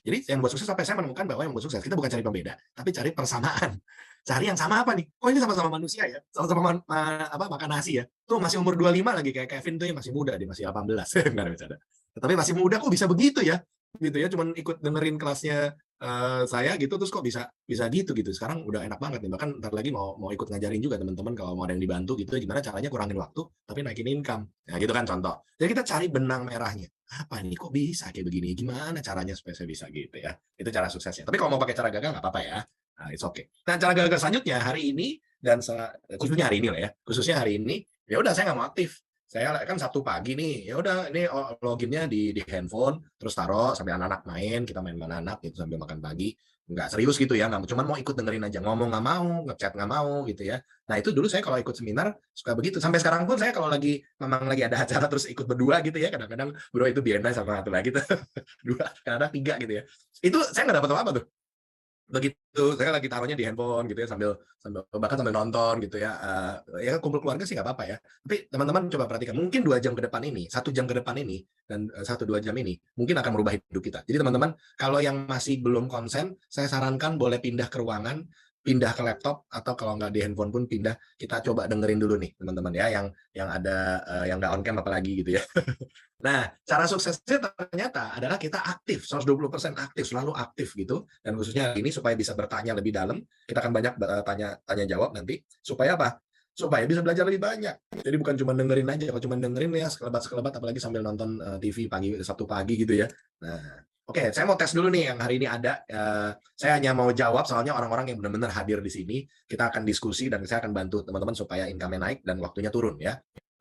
Jadi yang buat sukses sampai saya menemukan bahwa yang buat sukses kita bukan cari pembeda, tapi cari persamaan. Cari yang sama apa nih? Oh ini sama-sama manusia ya, sama-sama makan nasi ya. Tuh masih umur 25 lagi kayak Kevin tuh yang masih muda, dia masih 18. Enggak ada bercanda. Tapi masih muda kok bisa begitu ya? Gitu ya, cuman ikut dengerin kelasnya saya gitu terus kok bisa bisa gitu. Sekarang udah enak banget nih. Bahkan ntar lagi mau ikut ngajarin juga teman-teman kalau mau ada yang dibantu gitu gimana caranya kurangin waktu tapi naikin income. Nah, gitu kan contoh. Jadi kita cari benang merahnya. Apa nih kok bisa kayak begini? Gimana caranya supaya saya bisa gitu ya? Itu cara suksesnya. Tapi kalau mau pakai cara gagal nggak apa-apa ya. Nah, it's okay. Nah, cara gagal selanjutnya hari ini dan khususnya hari ini lah ya. Khususnya hari ini, ya udah saya nggak mau aktif. Saya kan Sabtu pagi nih, ya udah ini loginnya di handphone, terus taruh sampai anak-anak main, kita main anak gitu sambil makan pagi. Nggak serius gitu ya, nggak, cuman mau ikut dengerin aja, ngomong nggak mau, ngechat nggak mau gitu ya. Nah itu dulu saya kalau ikut seminar suka begitu. Sampai sekarang pun saya kalau memang lagi ada acara terus ikut berdua gitu ya, kadang-kadang bro itu Bienda sama satu lagi tuh, dua, kadang-kadang tiga gitu ya. Itu saya nggak dapat apa-apa tuh. Begitu saya lagi taruhnya di handphone gitu ya sambil sambil bahkan sambil nonton gitu ya, ya kumpul keluarga sih nggak apa-apa ya. Tapi teman-teman coba perhatikan mungkin 2 jam ke depan ini, 1 jam ke depan ini dan 1-2 jam ini mungkin akan merubah hidup kita. Jadi teman-teman kalau yang masih belum konsen, saya sarankan boleh pindah ke ruangan, pindah ke laptop atau kalau nggak di handphone pun pindah, kita coba dengerin dulu nih teman-teman ya yang ada, yang nggak on cam apalagi gitu ya. Nah, cara suksesnya ternyata adalah kita aktif, 120% aktif, selalu aktif gitu. Dan khususnya ini supaya bisa bertanya lebih dalam, kita akan banyak tanya jawab nanti. Supaya apa? Supaya bisa belajar lebih banyak. Jadi bukan cuma dengerin aja, kalau cuma dengerin ya sekelebat-sekelebat apalagi sambil nonton TV pagi Sabtu pagi gitu ya. Nah, oke, saya mau tes dulu nih yang hari ini ada. Saya hanya mau jawab soalnya orang-orang yang benar-benar hadir di sini. Kita akan diskusi dan saya akan bantu teman-teman supaya income-nya naik dan waktunya turun ya.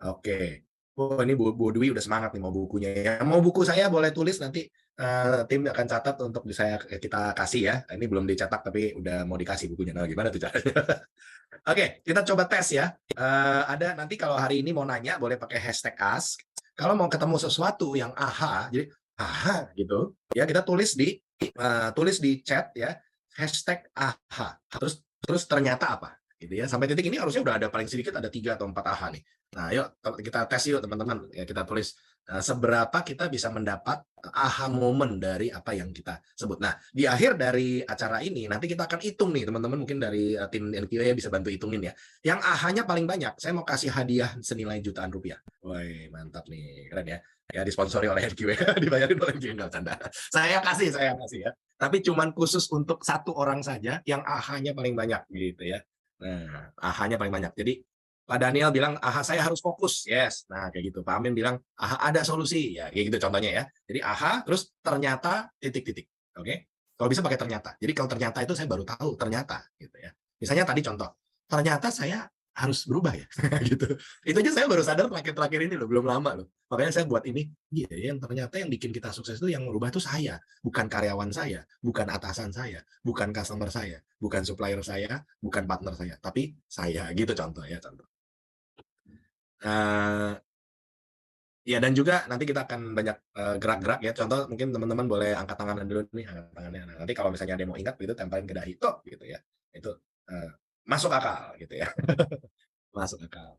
Oke. Oh ini Bu Dwi udah semangat nih mau bukunya ya. Mau buku saya boleh tulis nanti tim akan catat untuk kita kasih ya. Ini belum dicetak tapi udah mau dikasih bukunya. Nah, gimana tuh caranya? Oke, kita coba tes ya. Ada nanti kalau hari ini mau nanya boleh pakai hashtag ask. Kalau mau ketemu sesuatu yang aha, jadi aha gitu, ya kita tulis di chat ya hashtag aha. Terus ternyata apa? Gitu ya. Sampai titik ini harusnya udah ada paling sedikit ada 3 atau 4 aha nih. Nah, yuk kita tes yuk teman-teman. Ya, kita tulis seberapa kita bisa mendapat aha moment dari apa yang kita sebut. Nah, di akhir dari acara ini nanti kita akan hitung nih teman-teman mungkin dari tim NQA bisa bantu hitungin ya. Yang aha-nya paling banyak, saya mau kasih hadiah senilai jutaan rupiah. Woi, mantap nih, keren ya. Ya disponsori oleh NQA, dibayarin oleh NQA enggak canda. Saya kasih ya. Tapi cuman khusus untuk satu orang saja yang aha-nya paling banyak gitu ya. Nah, aha-nya paling banyak. Jadi Pak Daniel bilang, aha saya harus fokus, yes. Nah kayak gitu. Pak Amin bilang, aha ada solusi, ya kayak gitu contohnya ya. Jadi aha, terus ternyata titik-titik, oke? Kalau bisa pakai ternyata. Jadi kalau ternyata itu saya baru tahu ternyata, gitu ya. Misalnya tadi contoh, ternyata saya harus berubah ya, gitu. Itu aja saya baru sadar terakhir-terakhir ini loh, belum lama loh. Makanya saya buat ini, iya yang ternyata yang bikin kita sukses itu yang merubah itu saya, bukan karyawan saya, bukan atasan saya, bukan customer saya, bukan supplier saya, bukan partner saya, tapi saya gitu contoh ya contoh. Ya dan juga nanti kita akan banyak gerak-gerak ya. Contoh mungkin teman-teman boleh angkat tangan dulu nih, angkat tangannya. Nah, nanti kalau misalnya ada yang mau ingat gitu tempelin ke dahi tuh gitu ya. Itu masuk akal gitu ya. Masuk akal.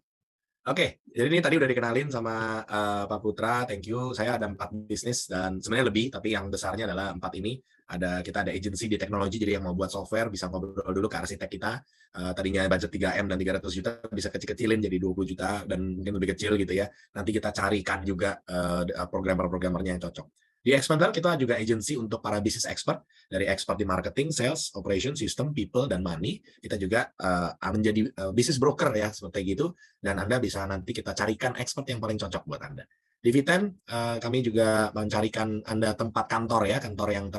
Oke, jadi ini tadi udah dikenalin sama Pak Putra, thank you. Saya ada 4 bisnis dan sebenarnya lebih, tapi yang besarnya adalah 4 ini. Kita ada agensi di teknologi, jadi yang mau buat software bisa ngobrol dulu ke arsitek kita. Tadinya budget 3M dan 300 juta bisa kecil-kecilin jadi 20 juta dan mungkin lebih kecil gitu ya. Nanti kita carikan juga programmer-programmernya yang cocok. Di Expert kita juga agensi untuk para bisnis expert, dari expert di marketing, sales, operation, system, people, dan money. Kita juga menjadi business broker ya, seperti gitu. Dan Anda bisa nanti kita carikan expert yang paling cocok buat Anda. Di V10, kami juga mencarikan Anda tempat kantor ya, kantor yang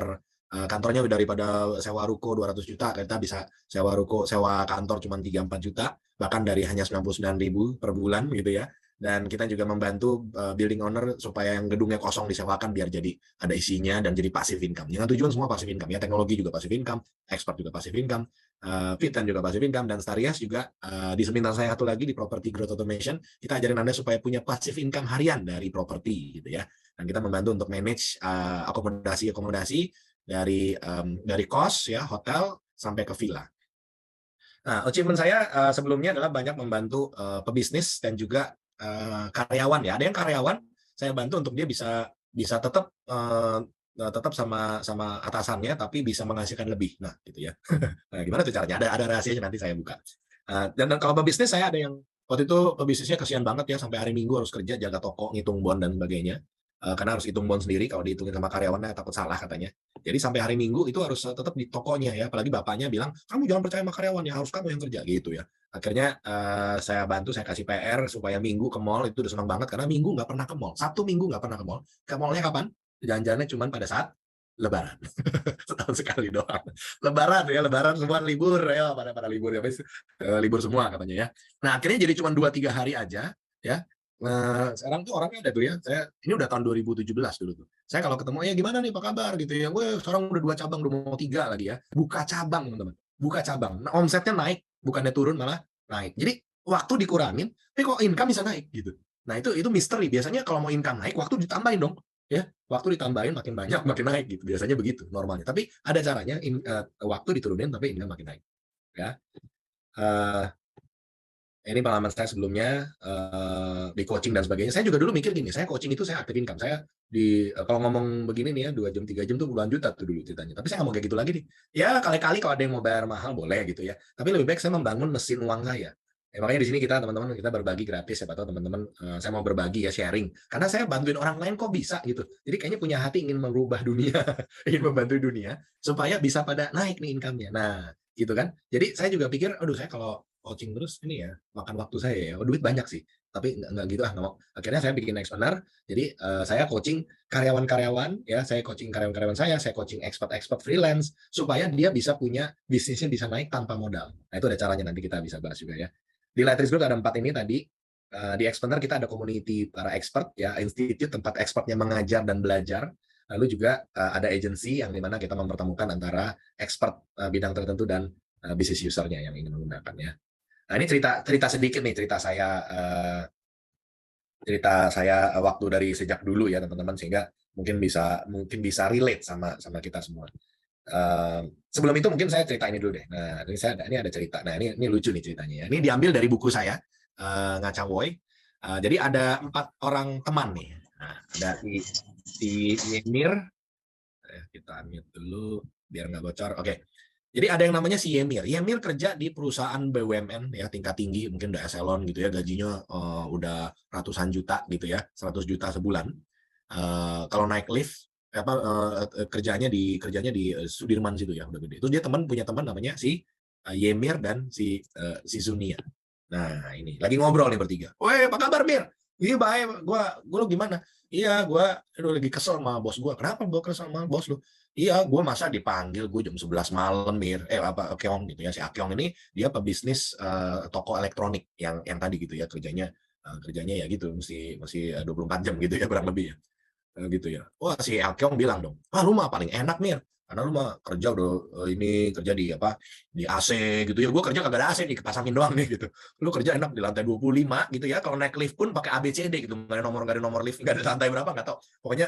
kantornya daripada sewa ruko 200 juta, kita bisa sewa ruko, sewa kantor cuma 3-4 juta, bahkan dari hanya 99.000 per bulan gitu ya. Dan kita juga membantu building owner supaya yang gedungnya kosong disewakan biar jadi ada isinya dan jadi passive income. Dengan tujuan semua passive income ya, teknologi juga passive income, expert juga passive income, Fit10 juga passive income, dan Starias juga di seminar saya satu lagi di Property Growth Automation, kita ajarin Anda supaya punya passive income harian dari properti gitu ya. Dan kita membantu untuk manage akomodasi dari kos ya, hotel sampai ke villa. Nah, achievement saya sebelumnya adalah banyak membantu pebisnis dan juga karyawan ya. Ada yang karyawan saya bantu untuk dia bisa tetap tetap sama sama atasannya tapi bisa menghasilkan lebih. Nah, gitu ya. Nah, gimana tuh caranya? Ada rahasianya nanti saya buka. Dan kalau pebisnis saya ada yang waktu itu pebisnisnya kasihan banget ya sampai hari Minggu harus kerja jaga toko, ngitung bon dan sebagainya. Karena harus hitung bon sendiri kalau dihitungin sama karyawannya takut salah katanya. Jadi sampai hari Minggu itu harus tetap di tokonya ya. Apalagi bapaknya bilang, "Kamu jangan percaya sama karyawannya, harus kamu yang kerja." gitu ya. Akhirnya saya bantu, saya kasih PR supaya Minggu ke mall itu udah senang banget karena Minggu nggak pernah ke mall. Sabtu Minggu nggak pernah ke mall. Ke mallnya kapan? Jalan-jalannya cuma pada saat Lebaran. Setahun sekali doang. Lebaran ya, Lebaran semua libur ya, pada libur ya, libur semua katanya ya. Nah, akhirnya jadi cuma 2-3 hari aja ya. Sekarang tuh orangnya ada tuh ya, saya ini udah tahun 2017 dulu tuh. Saya kalau ketemu, "Ya gimana nih, apa kabar?" gitu ya. "Gue sekarang udah 2 cabang, udah mau 3 lagi ya." Buka cabang, teman-teman. Buka cabang. Nah, omsetnya naik, bukannya turun malah naik. Jadi waktu dikurangin, tapi kok income bisa naik gitu. Nah, itu misteri. Biasanya kalau mau income naik, waktu ditambahin dong. Ya, waktu ditambahin makin banyak makin naik gitu, biasanya begitu normalnya. Tapi ada caranya waktu diturunin tapi income makin naik, ya. Eee, ini pengalaman saya sebelumnya, di coaching dan sebagainya. Saya juga dulu mikir gini, saya coaching itu saya active income, saya kalau ngomong begini nih ya 2 jam, 3 jam tuh puluhan juta tuh dulu ceritanya. Tapi saya nggak mau kayak gitu lagi nih. Ya kali-kali kalau ada yang mau bayar mahal boleh gitu ya, tapi lebih baik saya membangun mesin uang saya. Ya makanya di sini kita teman-teman kita berbagi gratis, siapa tahu teman-teman, saya mau berbagi ya sharing. Karena saya bantuin orang lain kok bisa gitu. Jadi kayaknya punya hati ingin merubah dunia, ingin membantu dunia supaya bisa pada naik nih income-nya. Nah, gitu kan. Jadi saya juga pikir, aduh saya kalau coaching terus ini ya, makan waktu saya ya. Oh, duit banyak sih, tapi nggak gitu nggak mau. Akhirnya saya bikin Expander, jadi saya coaching karyawan-karyawan, ya saya coaching karyawan-karyawan saya coaching expert-expert freelance, supaya dia bisa punya bisnisnya bisa naik tanpa modal. Nah itu ada caranya nanti kita bisa bahas juga ya. Di Lightreach Group ada 4 ini tadi, di Expander kita ada community para expert, ya institute tempat expertnya mengajar dan belajar. Lalu juga ada agency yang dimana kita mempertemukan antara expert bidang tertentu dan business usernya yang ingin menggunakannya. Nah ini cerita cerita sedikit nih cerita saya waktu dari sejak dulu ya teman-teman sehingga mungkin bisa relate sama kita semua. Sebelum itu mungkin saya cerita ini dulu deh. Nah ini ada cerita. Nah ini lucu nih ceritanya ya. Ini diambil dari buku saya Ngaca Woy. Jadi ada 4 orang teman nih. Nah, ada si Yemir. Kita unmute dulu biar nggak bocor. Oke. Jadi ada yang namanya si Yemir. Yemir kerja di perusahaan BUMN ya tingkat tinggi, mungkin udah eselon gitu ya, gajinya udah ratusan juta gitu ya, 100 juta sebulan. Kalau naik lift kerjanya di Sudirman situ ya, udah gede. Itu dia punya teman namanya si Yemir dan si Zunia. Nah, ini lagi ngobrol nih bertiga. "Woi, apa kabar, Mir?" "Iya, baik. Gua lu gimana?" "Iya, gua lagi kesel sama bos gua." "Kenapa gua kesel sama bos lu?" "Iya, gue masa dipanggil gue jam 11 malam, Mir." Keong gitu ya. Si Akyong ini dia pebisnis toko elektronik yang tadi gitu ya kerjanya ya gitu mesti 24 jam gitu ya kurang lebih ya. Gitu ya. Wah, si Elkyong bilang dong, "Ah, lu mah paling enak, Mir. Karena lu mah kerja udah ini kerja di AC gitu ya. Gue kerja kagak ada AC nih, kepasangin doang nih gitu. Lu kerja enak di lantai 25 gitu ya. Kalau naik lift pun pakai ABCD gitu. Nggak ada nomor lift, nggak ada lantai berapa nggak tahu. Pokoknya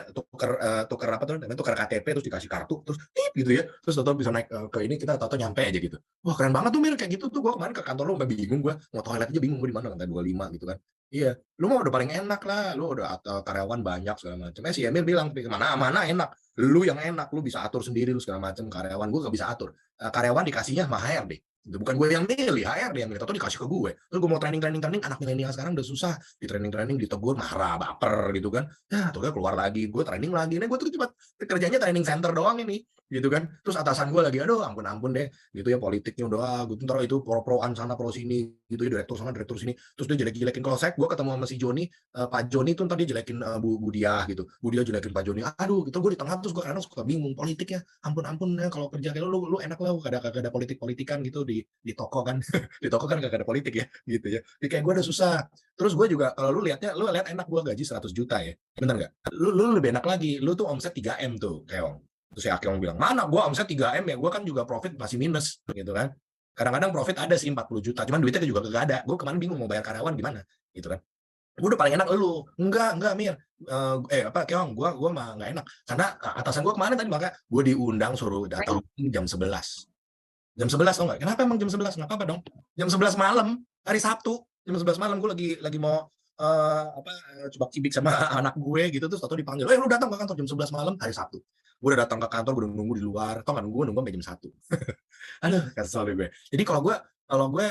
tuker apa tuh namanya tukar KTP terus dikasih kartu terus tip gitu ya. Terus tahu bisa naik ke ini kita tahu nyampe aja gitu. Wah, keren banget tuh Mir kayak gitu tuh. Gue kemarin ke kantor lu sampai bingung gue. Mau toilet aja bingung gue di mana lantai 25 gitu kan. Iya, lu mah udah paling enak lah, lu udah karyawan banyak segala macam. Si Emil bilang, mana mana enak, lu yang enak, lu bisa atur sendiri lu segala macam. Karyawan gue gak bisa atur. Karyawan dikasihnya sama HRD. Bukan gue yang milih, HRD yang milih, atau dikasih ke gue. Terus gue mau training, anak milenial sekarang udah susah. Di training, ditegur, marah, baper gitu kan. Ya, tuh keluar lagi, gue training lagi. Nah, gue tuh cuma kerjanya training center doang ini. Gitu kan. Terus atasan gue lagi, aduh ampun deh. Gitu ya politiknya udah, gitu ntar itu pro-proan sana pro sini gitu ya direktur sana direktur sini terus dia jelek-jelekin. Kalau saya gue ketemu sama si Joni Pak Joni tuh tadi jelekin Bu Diah gitu, Bu Diah jelekin Pak Joni, aduh gitu gue di tengah terus gue kadang suka bingung politiknya. Ampun ya kalau kerja kayak lu enak lah kagak ada politik-politikan gitu di toko kan. Di toko kan kagak ada politik ya gitu ya. Jadi kayak gue udah susah. Terus gue juga kalau lu lihat enak gue gaji 100 juta ya, bener nggak? Lu lebih enak lagi, lu tuh omset 3M tuh Keong. Terus si Akyong bilang, mana gue omset 3M ya, gue kan juga profit masih minus gitu kan. Kadang-kadang profit ada sih 40 juta, cuman duitnya juga kagak ada. Gue kemarin bingung mau bayar karyawan gimana, gitu kan. Gue udah paling enak lu. Enggak Mir. Keong, gue mah nggak enak. Karena atasan gue kemarin tadi maka gue diundang suruh datang jam 11. Jam 11 tau nggak? Kenapa emang jam 11? Nggak apa-apa dong. Jam 11 malam, hari Sabtu, jam 11 malam gue lagi mau coba cibik sama anak gue gitu terus atau dipanggil, lu datang ke kantor jam 11 malam hari Sabtu. gue udah datang ke kantor, gue udah nunggu di luar, tau nggak, gue nunggu sampai jam 1. Aduh, kesel deh gue. Jadi kalau gue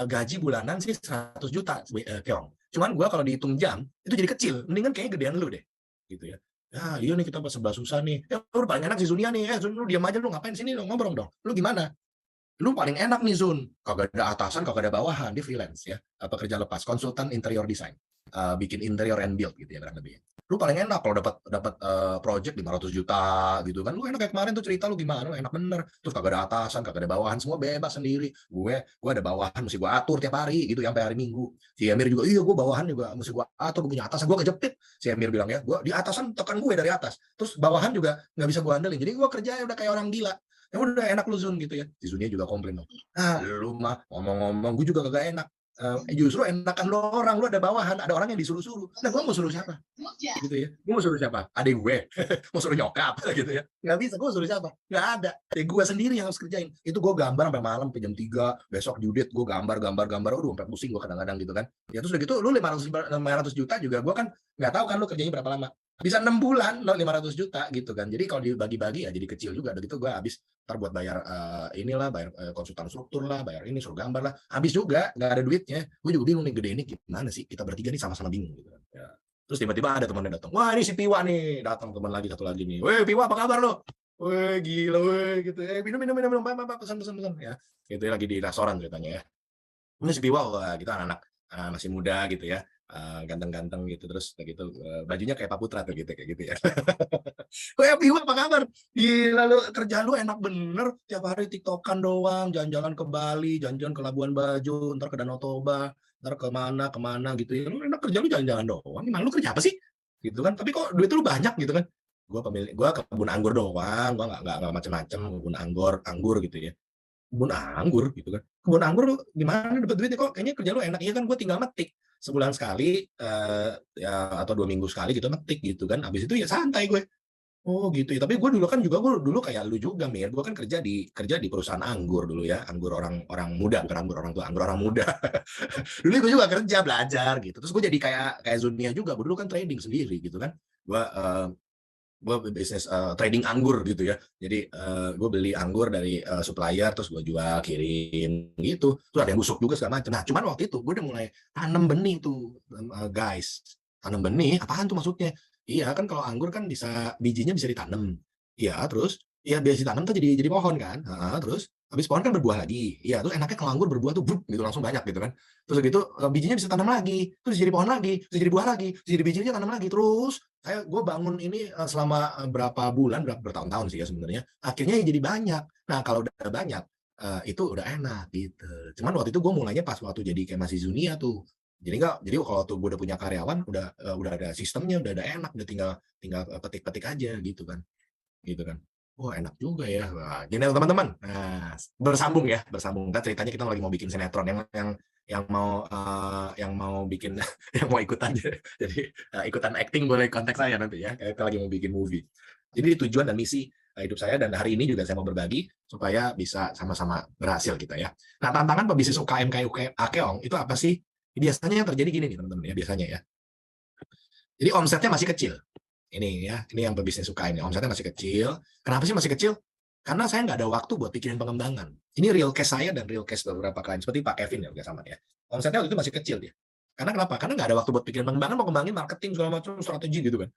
gaji bulanan sih 100 juta, Keong. Cuman gue kalau dihitung jam, itu jadi kecil. Mendingan kayaknya gedean lu deh. Gitu ya. Ya iya nih kita pas sebelah susah nih. Lu paling enak si Zunia nih. Zun, lu diam aja, lu ngapain sini, lu ngobrol dong. Lu gimana? Lu paling enak nih Zun, kagak ada atasan, kagak ada bawahan, dia freelance ya, apa kerja lepas, konsultan interior design, bikin interior and build gitu ya kurang lebih. Lu paling enak kalau dapat dapat project 500 juta gitu kan, lu enak kayak kemarin tuh cerita lu gimana, lu enak bener, terus kagak ada atasan, kagak ada bawahan, semua bebas sendiri. Gue ada bawahan, mesti gue atur tiap hari gitu, sampai hari Minggu. Si Emir juga, iya gue bawahan juga, mesti gue atur, gue punya atasan, gue kejepit. Si Emir bilang ya, gue di atasan tekan gue dari atas, terus bawahan juga nggak bisa gue andelin, jadi gue kerja udah kayak orang gila. Ya udah enak lu Zun gitu ya. Si Zunnya juga komplain dong. Ah lu mah ngomong-ngomong gue juga kagak enak. Justru enakan lo orang, lu ada bawahan, ada orang yang disuruh-suruh. Nah gue mau suruh siapa? Gitu ya. Gue mau suruh siapa? Adik gue. Mau suruh nyokap gitu ya. Nggak bisa, gue suruh siapa? Nggak ada. Adik gue sendiri yang harus kerjain. Itu gue gambar sampai malam, sampai jam 3. Besok Judit gue gambar. Aduh sampai pusing gue kadang-kadang gitu kan. Ya terus udah gitu lu 500 juta juga gue kan nggak tahu kan lu kerjanya berapa lama. Bisa 6 bulan 500 juta gitu kan. Jadi kalau dibagi-bagi ya jadi kecil juga. Udah gitu gue habis ntar buat bayar inilah, bayar konsultan struktur lah, bayar ini, suruh gambar lah. Habis juga, nggak ada duitnya. Gue juga bingung nih, gede ini gimana sih? Kita bertiga nih sama-sama bingung gitu kan. Ya. Terus tiba-tiba ada temannya datang. Wah ini si Piwa nih, datang teman lagi satu lagi nih. Weh Piwa apa kabar lo? Weh gila weh gitu. Minum, Pak, pesan. Ya. Gitu ya, lagi di restoran ceritanya ya. Ini si Piwa, wah kita anak-anak masih muda gitu ya. Ganteng-ganteng gitu, terus kayak gitu bajunya kayak Pak Putra tuh gitu kayak gitu ya. Weh Piwa apa kabar? Gila lu kerja lu enak bener, tiap hari tiktokan doang, jalan-jalan ke Bali, jalan-jalan ke Labuan Bajo, ntar ke Danau Toba, ntar kemana gitu ya. Lu enak kerja lu jalan-jalan doang. Emang lu kerja apa sih? Gitu kan. Tapi kok duit lu banyak gitu kan. Gua kebun anggur doang, gua nggak macam-macam, kebun anggur gitu ya. Kebun anggur gitu kan. Kebun anggur lu gimana dapat duitnya, kok kayaknya kerja lu enak. Iya kan gue tinggal metik sebulan sekali ya atau 2 minggu sekali gitu metik gitu kan. Habis itu ya santai gue. Oh gitu ya. Tapi gue dulu kayak lu juga Mir. Gue kan kerja di perusahaan anggur dulu ya. Anggur orang muda, bukan anggur orang tua, anggur orang muda. Dulu gue juga kerja belajar gitu. Terus gue jadi kayak Zunia juga. Gue dulu kan trading sendiri gitu kan. Gue bisnis trading anggur gitu ya. Jadi gue beli anggur dari supplier, terus gue jual, kirim gitu. Terus ada yang busuk juga segala macam. Nah, cuman waktu itu gue udah mulai tanam benih tuh, guys. Tanam benih, apaan tuh maksudnya? Iya kan kalau anggur kan bijinya bisa ditanam. Iya, terus ya biasa ditanam tuh jadi pohon kan. Terus habis pohon kan berbuah lagi. Iya, terus enaknya kalau anggur berbuah tuh gitu langsung banyak gitu kan. Terus gitu bijinya bisa tanam lagi, terus jadi pohon lagi, terus jadi buah lagi, terus jadi bijinya tanam lagi terus gue bangun ini selama berapa bulan, bertahun-tahun sih ya sebenarnya. Akhirnya ya jadi banyak. Nah kalau udah banyak, itu udah enak gitu. Cuman waktu itu gue mulainya pas waktu jadi kayak masih Zunia tuh. Jadi kalau tuh gue udah punya karyawan, udah ada sistemnya, udah ada enak, udah tinggal tinggal petik-petik aja gitu kan. Oh enak juga ya. Wah, gini teman-teman. Nah, bersambung ya, bersambung. Kita ceritanya kita lagi mau bikin sinetron yang mau bikin yang mau ikutan jadi ikutan acting boleh kontak saya nanti ya, kita lagi mau bikin movie. Jadi tujuan dan misi hidup saya, dan hari ini juga saya mau berbagi supaya bisa sama-sama berhasil kita ya. Nah tantangan pebisnis UKM kayak Akeong itu apa sih? Biasanya yang terjadi gini nih teman-teman ya, biasanya ya, jadi omsetnya masih kecil. Ini yang pebisnis UKM ini, omsetnya masih kecil. Kenapa sih masih kecil? Karena saya nggak ada waktu buat pikirin pengembangan. Ini real case saya dan real case beberapa klien seperti Pak Kevin ya, juga sama ya. Omsetnya waktu itu masih kecil dia. Karena kenapa? Karena nggak ada waktu buat pikirin pengembangan, mau kembangin marketing segala macam strategi gitu kan.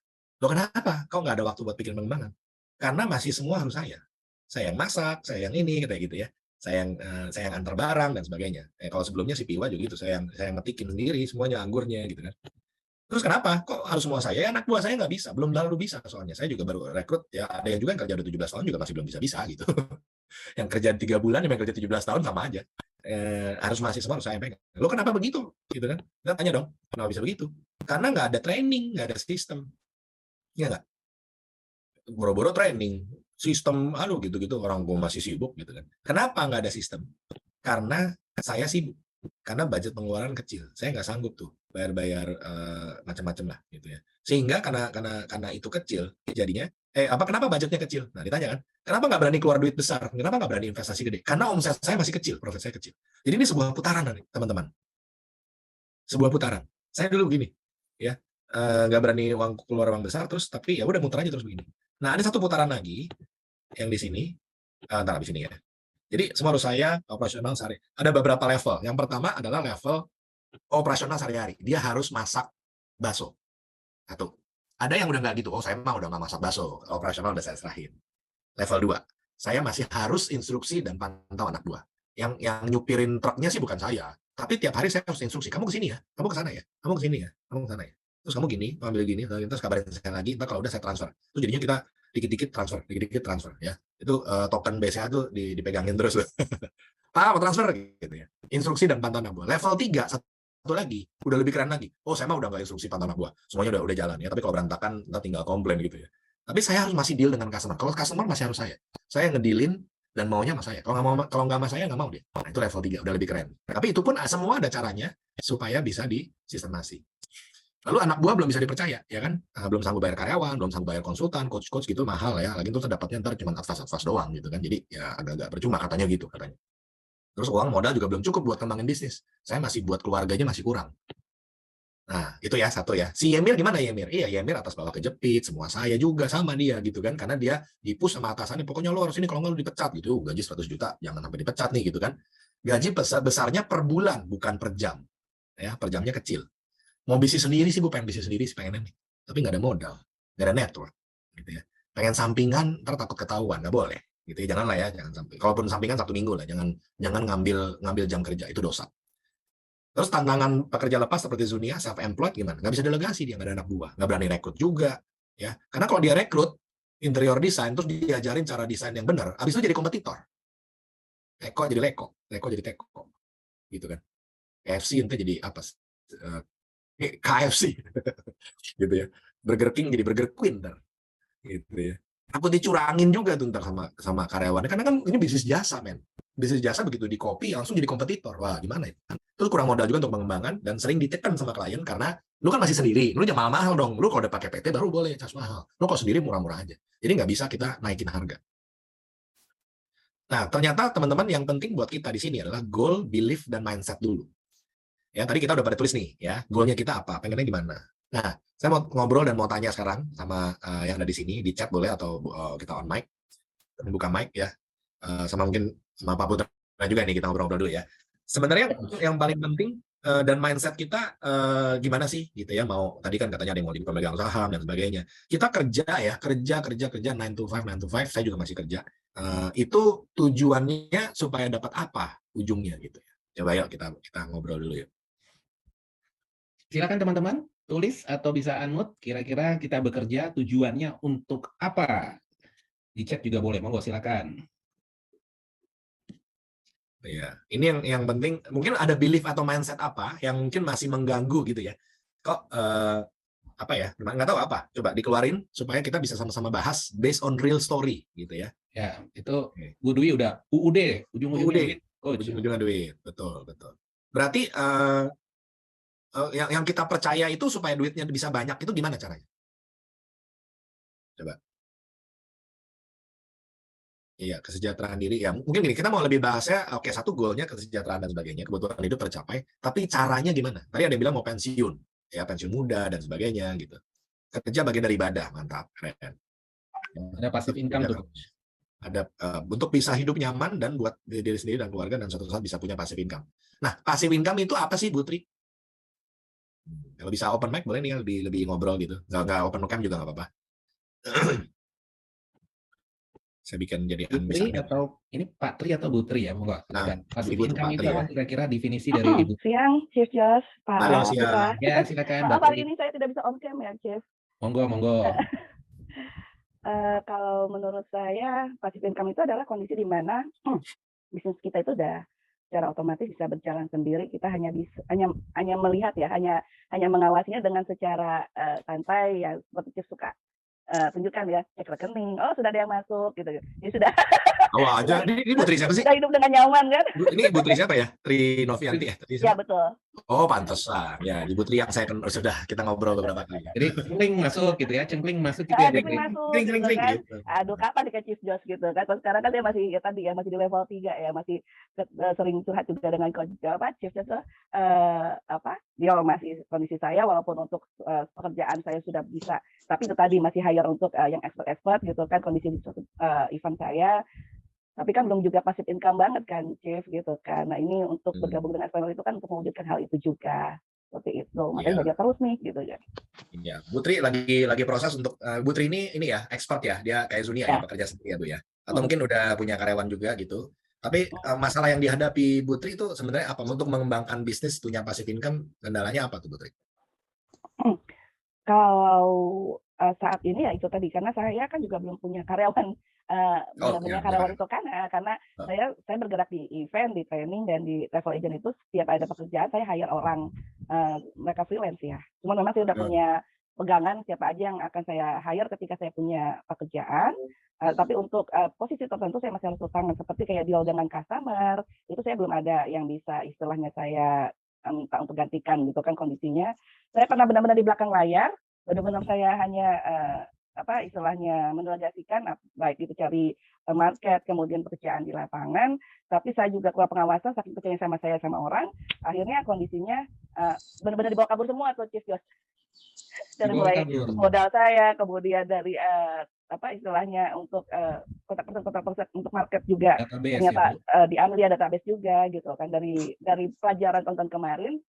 Loh kenapa? Kok nggak ada waktu buat pikirin pengembangan? Karena masih semua harus saya. Saya yang masak, saya yang ini kayak gitu ya. Saya yang antar barang dan sebagainya. Kalau sebelumnya si Piwa juga gitu, saya yang metikin sendiri semuanya anggurnya gitu kan. Terus kenapa? Kok harus semua saya? Anak buah saya nggak bisa, belum terlalu bisa soalnya. Saya juga baru rekrut, ya ada yang juga yang kerja udah 17 tahun juga masih belum bisa-bisa gitu. Yang kerja 3 bulan, yang kerja 17 tahun sama aja. Harus masih semua harus saya pegang. Lo kenapa begitu? Gitu kan? Kita tanya dong, kenapa bisa begitu? Karena nggak ada training, nggak ada sistem. Iya nggak? Boro-boro training, sistem, aduh gitu-gitu, orang gue masih sibuk gitu kan. Kenapa nggak ada sistem? Karena saya sibuk. Karena budget pengeluaran kecil, saya nggak sanggup tuh bayar-bayar macam-macam lah gitu ya. Sehingga karena itu kecil, jadinya kenapa budgetnya kecil? Nah ditanya kan, kenapa nggak berani keluar duit besar? Kenapa nggak berani investasi gede? Karena omset saya masih kecil, profit saya kecil. Jadi ini sebuah putaran nih teman-teman, sebuah putaran. Saya dulu begini, ya nggak berani keluar uang besar terus, tapi ya udah muter aja terus begini. Nah, ada satu putaran lagi yang di sini, ntar habis ini ya. Jadi semua harus saya operasional sehari. Ada beberapa level. Yang pertama adalah level operasional sehari-hari. Dia harus masak bakso. Satu. Ada yang udah nggak gitu. Oh, saya mah udah nggak masak bakso. Operasional udah saya serahin. Level 2. Saya masih harus instruksi dan pantau anak buah. Yang nyupirin truknya sih bukan saya. Tapi tiap hari saya harus instruksi. Kamu ke sini ya. Kamu ke sana ya. Kamu ke sini ya. Kamu ke sana ya. Terus kamu gini, ambil gini, terus kabarin saya lagi. Ntar kalau udah saya transfer. Itu jadinya kita dikit-dikit transfer ya. Itu token BCA tuh dipegangin terus. Pak, mau transfer gitu ya. Instruksi dan pantau anak buah. Level 3, satu lagi, udah lebih keren lagi. Oh, saya mah udah nggak instruksi pantau anak buah. Semuanya udah jalan ya. Tapi kalau berantakan, ntar tinggal komplain gitu ya. Tapi saya harus masih deal dengan customer. Kalau customer masih harus saya. Saya ngedealin dan maunya sama saya. Kalau nggak sama saya nggak mau dia. Nah, itu level 3, udah lebih keren. Tapi itu pun semua ada caranya supaya bisa disistemasi. Lalu anak buah belum bisa dipercaya, ya kan? Belum sanggup bayar karyawan, belum sanggup bayar konsultan, coach gitu mahal ya. Lagi itu dapatnya ntar cuma advance doang gitu kan. Jadi ya agak-agak percuma katanya gitu katanya. Terus uang modal juga belum cukup buat kembangin bisnis. Saya masih buat keluarganya masih kurang. Nah, itu ya satu ya. Si Yemir gimana Yemir? Iya, Yemir atas bawah kejepit, semua saya juga sama dia gitu kan. Karena dia dipush sama atasannya, pokoknya lo harus ini kalau nggak lo dipecat gitu. Gaji 100 juta, jangan sampai dipecat nih gitu kan. Gaji besarnya per bulan, bukan per jam. Ya, per jamnya kecil. Mau bisnis sendiri sih, gue pengen bisnis sendiri sih pengennya nih. Tapi nggak ada modal, nggak ada network. Gitu ya. Pengen sampingan, ntar takut ketahuan, nggak boleh. Gitu ya, jangan lah ya, jangan sampai. Kalaupun sampingan 1 minggu lah, jangan ngambil jam kerja, itu dosa. Terus tantangan pekerja lepas seperti Zunia, self-employed gimana? Nggak bisa delegasi, dia nggak ada anak buah. Nggak berani rekrut juga. Ya. Karena kalau dia rekrut, interior design, terus diajarin cara desain yang benar, habis itu jadi kompetitor. Leko jadi leko jadi teko. Gitu kan. KFC nanti jadi apa? KFC. Gitu ya. Burger King jadi Burger Queen. Ntar. Gitu ya. Takut dicurangin juga tuh ntar sama karyawannya. Karena kan ini bisnis jasa, men. Bisnis jasa begitu di copy langsung jadi kompetitor. Wah, gimana ya? Terus kurang modal juga untuk mengembangkan dan sering ditekan sama klien karena lu kan masih sendiri. Lu jangan mahal-mahal dong. Lu kalau udah pakai PT baru boleh cas mahal. Lu kalau sendiri murah-murah aja. Jadi nggak bisa kita naikin harga. Nah, ternyata teman-teman yang penting buat kita di sini adalah goal, belief, dan mindset dulu. Ya, tadi kita udah pada tulis nih, ya, goalnya kita apa, pengennya gimana. Nah, saya mau ngobrol dan mau tanya sekarang sama yang ada di sini, di chat boleh atau kita on mic, buka mic ya, sama mungkin sama Pak Putra juga nih kita ngobrol-ngobrol dulu ya. Sebenarnya yang paling penting dan mindset kita gimana sih, gitu ya, mau tadi kan katanya ada yang mau jadi pemegang saham dan sebagainya. Kita kerja 9 to 5, saya juga masih kerja. Itu tujuannya supaya dapat apa ujungnya gitu ya. Coba yuk kita ngobrol dulu yuk. Silakan teman-teman, tulis atau bisa unmute kira-kira kita bekerja tujuannya untuk apa? Di chat juga boleh, monggo silakan. Ya, ini yang penting mungkin ada belief atau mindset apa yang mungkin masih mengganggu gitu ya. Kok apa ya? Nggak tahu apa. Coba dikeluarin supaya kita bisa sama-sama bahas based on real story gitu ya. Ya, itu Bu Dwi udah UUD, ujung-ujungnya duit. Ujung-ujungnya duit, betul. Berarti yang kita percaya itu supaya duitnya bisa banyak itu gimana caranya? Coba. Iya, kesejahteraan diri. Ya, mungkin gini, kita mau lebih bahasnya, oke, satu goalnya kesejahteraan dan sebagainya, kebutuhan hidup tercapai, tapi caranya gimana? Tadi ada yang bilang mau pensiun, ya pensiun muda dan sebagainya gitu. Kerja bagian dari ibadah, mantap, keren. Ada passive income tuh. Ada untuk bisa hidup nyaman dan buat diri sendiri dan keluarga dan suatu saat bisa punya passive income. Nah, passive income itu apa sih, Bu Tri? Kalau bisa open mic boleh nih lebih ngobrol gitu. Nggak open cam juga nggak apa-apa. Saya bikin jadi Putri atau ini Pak Tri atau Bu Tri ya, monggo. Nah, passive income itu apa kira-kira definisi dari Ibu? Siang, Chief Jos, Pak. Halo, siang. Ya, silakan. Maaf, hari ini saya tidak bisa on cam ya, Chief. Monggo. Kalau menurut saya, passive income itu adalah kondisi di mana bisnis kita itu udah secara otomatis bisa berjalan sendiri. Kita hanya melihat ya, hanya mengawasinya dengan secara santai ya, seperti Chief suka tunjukkan ya, cek rekening, oh sudah ada yang masuk gitu. Ini sudah. Aja, ini Bu Tri siapa sih? Sudah hidup dengan nyaman kan? Ini Bu Tri siapa ya? Tri Novianti ya? Ya betul. Oh, pantesan. Ya, di Putri yang saya kenal sudah kita ngobrol beberapa kali. Jadi cengkling masuk gitu ya, cengkling masuk gitu ya, Dia Dek ya? masuk Kring, kring, gitu kring, kan. gitu. Aduh, kapan nih ke Chief Josh gitu kan. Terus sekarang kan dia masih ya tadi ya masih di level 3 ya, masih sering curhat juga dengan Chief Josh dia masih kondisi saya walaupun untuk pekerjaan saya sudah bisa, tapi itu tadi masih hire untuk yang expert gitu kan kondisi event saya. Tapi kan belum juga passive income banget kan, Chief gitu kan. Nah, ini untuk bergabung dengan Espanyol itu kan untuk mewujudkan hal itu juga. Seperti itu. Makanya belajar terus nih gitu ya. Iya, Putri lagi proses untuk Putri ini ya expert ya, dia kayak Zunia ya, Ya. pekerja sendiri ya Bu ya. Atau mungkin udah punya karyawan juga gitu. Tapi masalah yang dihadapi Putri itu sebenarnya apa? Untuk mengembangkan bisnis punya passive income, kendalanya apa tuh Putri? Kalau saat ini ya itu tadi karena saya kan juga belum punya karyawan benar-benar karyawan itu kan karena saya bergerak di event, di training dan di travel agent itu setiap ada pekerjaan saya hire orang mereka freelance ya. Cuma memang saya udah punya pegangan siapa aja yang akan saya hire ketika saya punya pekerjaan. Tapi untuk posisi tertentu saya masih harus tangan seperti kayak deal dengan customer itu saya belum ada yang bisa istilahnya saya minta untuk gantikan gitu kan kondisinya. Saya pernah benar-benar di belakang layar, benar-benar saya hanya istilahnya mendelegasikan baik itu cari market kemudian pekerjaan di lapangan, tapi saya juga kurang pengawasan saking percaya sama saya sama orang, akhirnya kondisinya benar-benar dibawa kabur semua tuh Chief Josh. Dari mulai modal saya, kemudian dari istilahnya untuk kontak-kontak untuk market juga ternyata diambil ya database juga gitu kan dari pelajaran tonton kemarin.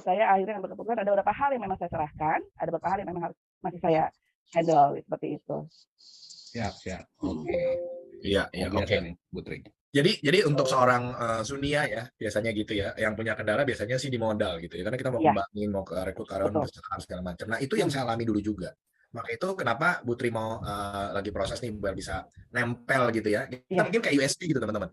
Saya akhirnya berkeputusan ada beberapa hal yang memang saya serahkan, ada beberapa hal yang memang harus masih saya handle seperti itu. Siap. Oke. Iya, oke. Putri. Jadi untuk seorang Zunia ya biasanya gitu ya, yang punya kendala biasanya sih di modal gitu ya, karena kita mau kembangin, mau ke rekrut karyawan segala macam. Nah itu yang saya alami dulu juga. Maka itu kenapa Putri mau lagi proses nih biar bisa nempel gitu ya. Kita mungkin kayak USB gitu teman-teman.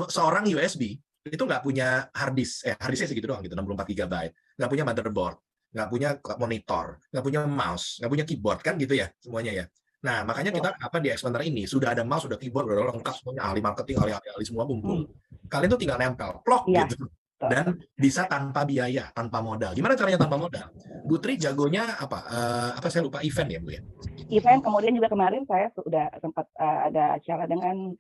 Seorang USB itu nggak punya hard disknya segitu doang gitu, 64 GB, nggak punya motherboard, nggak punya monitor, nggak punya mouse, nggak punya keyboard kan gitu ya semuanya ya. Nah, makanya kita di Expander ini sudah ada mouse, sudah keyboard, udah lengkap semuanya, ahli marketing, ahli semua kumpul. Kalian tuh tinggal nempel, plok gitu. Dan bisa tanpa biaya, tanpa modal. Gimana caranya tanpa modal? Putri jagonya apa saya lupa, event ya Bu ya? Event, kemudian juga kemarin saya sudah sempat ada acara dengan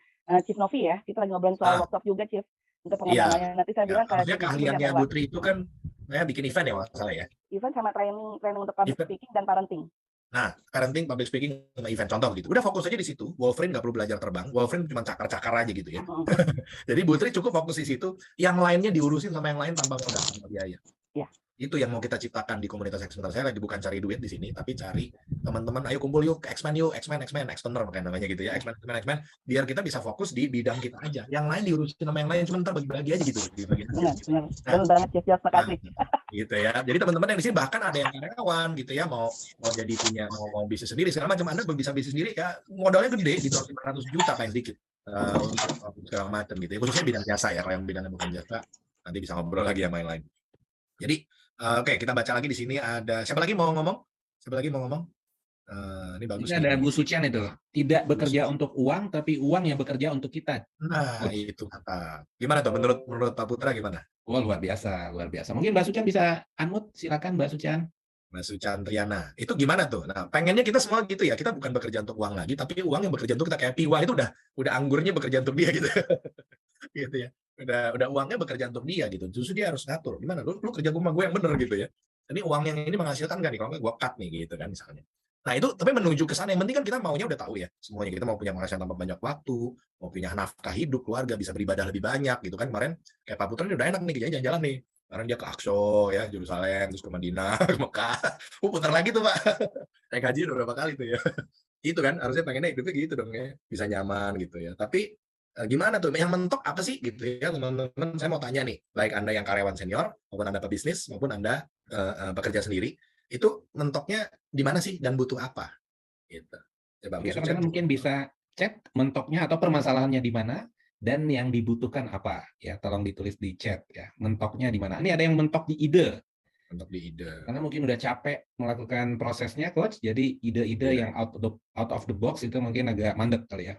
Chief Novi ya. Kita lagi ngobrol soal workshop juga Chief. Untuk pengembangannya. Nanti saya bilang harusnya keahliannya Putri itu kan bikin event ya masalah ya? Event sama training untuk public speaking dan parenting. Nah, parenting, public speaking, sama event contoh gitu. Udah fokus aja di situ. Wolverine nggak perlu belajar terbang. Wolverine cuma cakar-cakar aja gitu ya. Jadi Putri cukup fokus di situ. Yang lainnya diurusin sama yang lain tanpa modal, tanpa biaya. Iya. Itu yang mau kita ciptakan di komunitas Expander. Saya lagi bukan cari duit di sini, tapi cari teman-teman, ayo kumpul yuk, expand yuk, Expander makanya namanya gitu ya, expand, biar kita bisa fokus di bidang kita aja. Yang lain diurusin sama yang lain, cuma ntar bagi-bagi aja gitu. Benar banget, Jeff, makasih. Gitu ya. Jadi teman-teman yang di sini bahkan ada yang karyawan gitu ya, mau jadi punya mau bisnis sendiri segala macam, Anda bisa bisnis sendiri ya, modalnya gede gitu, 500 juta paling sedikit untuk segala macam gitu ya. Khususnya bidang jasa ya, kalau yang bidangnya bukan jasa nanti bisa ngobrol lagi yang lain-lain. Jadi oke, kita baca lagi di sini ada siapa lagi mau ngomong? Ini bagus. Ini ada Bu Sucian itu. Tidak bekerja untuk uang, tapi uang yang bekerja untuk kita. Nah, itu mantap. Gimana tuh menurut Pak Putra gimana? Oh, luar biasa. Mungkin Mbak Sucian bisa unmute, silakan Mbak Sucian. Mbak Sucian Triana. Itu gimana tuh? Nah, pengennya kita semua gitu ya. Kita bukan bekerja untuk uang lagi, tapi uang yang bekerja untuk kita, kayak Piwa itu udah anggurnya bekerja untuk dia gitu. Gitu ya. Udah uangnya bekerja untuk dia gitu. Justru dia harus ngatur. Gimana? Lu kerja sama gue yang bener gitu ya. Ini uang yang ini menghasilkan kan nih, kalau nggak gue cut nih gitu kan misalnya. Nah itu tapi menuju ke sana, yang penting kan kita maunya udah tahu ya semuanya. Kita mau punya penghasilan tanpa banyak waktu, mau punya nafkah hidup, keluarga, bisa beribadah lebih banyak gitu kan. Kemarin kayak Pak Putra ini udah enak nih jalan-jalan nih. Kemarin dia ke Aqsa ya, Yerusalem, terus ke Madinah, ke Mekah. Putar lagi tuh Pak. Naik haji udah berapa kali tuh ya. Itu kan harusnya pengennya hidupnya gitu dong ya, bisa nyaman gitu ya. Tapi gimana tuh yang mentok apa sih gitu ya teman-teman. Saya mau tanya nih, baik Anda yang karyawan senior maupun Anda pebisnis maupun Anda bekerja sendiri, itu mentoknya di mana sih dan butuh apa gitu. Coba teman-teman mungkin bisa chat mentoknya atau permasalahannya di mana dan yang dibutuhkan apa ya, tolong ditulis di chat ya, mentoknya di mana. Ini ada yang mentok di ide. Karena mungkin udah capek melakukan prosesnya coach, jadi ide-ide yang out of the box itu mungkin agak mandek kali ya.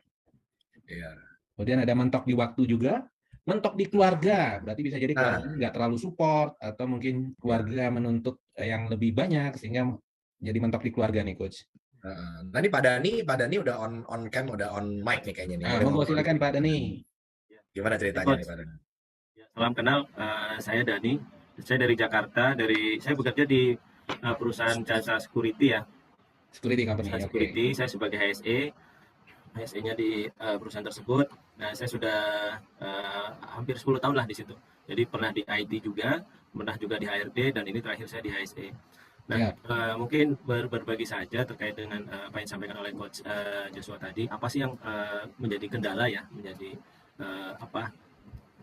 Iya. Kemudian ada mentok di waktu juga. mentok di keluarga, berarti bisa jadi Nah. keluarga nggak terlalu support, atau mungkin keluarga menuntut yang lebih banyak, sehingga jadi mentok di keluarga nih, Coach. Nah ini Pak Dani udah on cam, udah on mic nih kayaknya nih. Nah, Boleh monggo ngobrol silakan dikit. Pak Dani. Gimana ceritanya nih Pak Dani? Salam kenal, saya Dani. Saya dari Jakarta. Saya bekerja di perusahaan jasa security ya. Security company. Perusahaan Oke. security. Saya sebagai HSE-nya di perusahaan tersebut. Nah, saya sudah hampir 10 tahun lah di situ. Jadi pernah di IT juga, pernah juga di HRD, dan ini terakhir saya di HSE. Nah, mungkin berbagi saja terkait dengan apa yang disampaikan oleh Coach Joshua tadi. Apa sih yang menjadi kendala ya, menjadi apa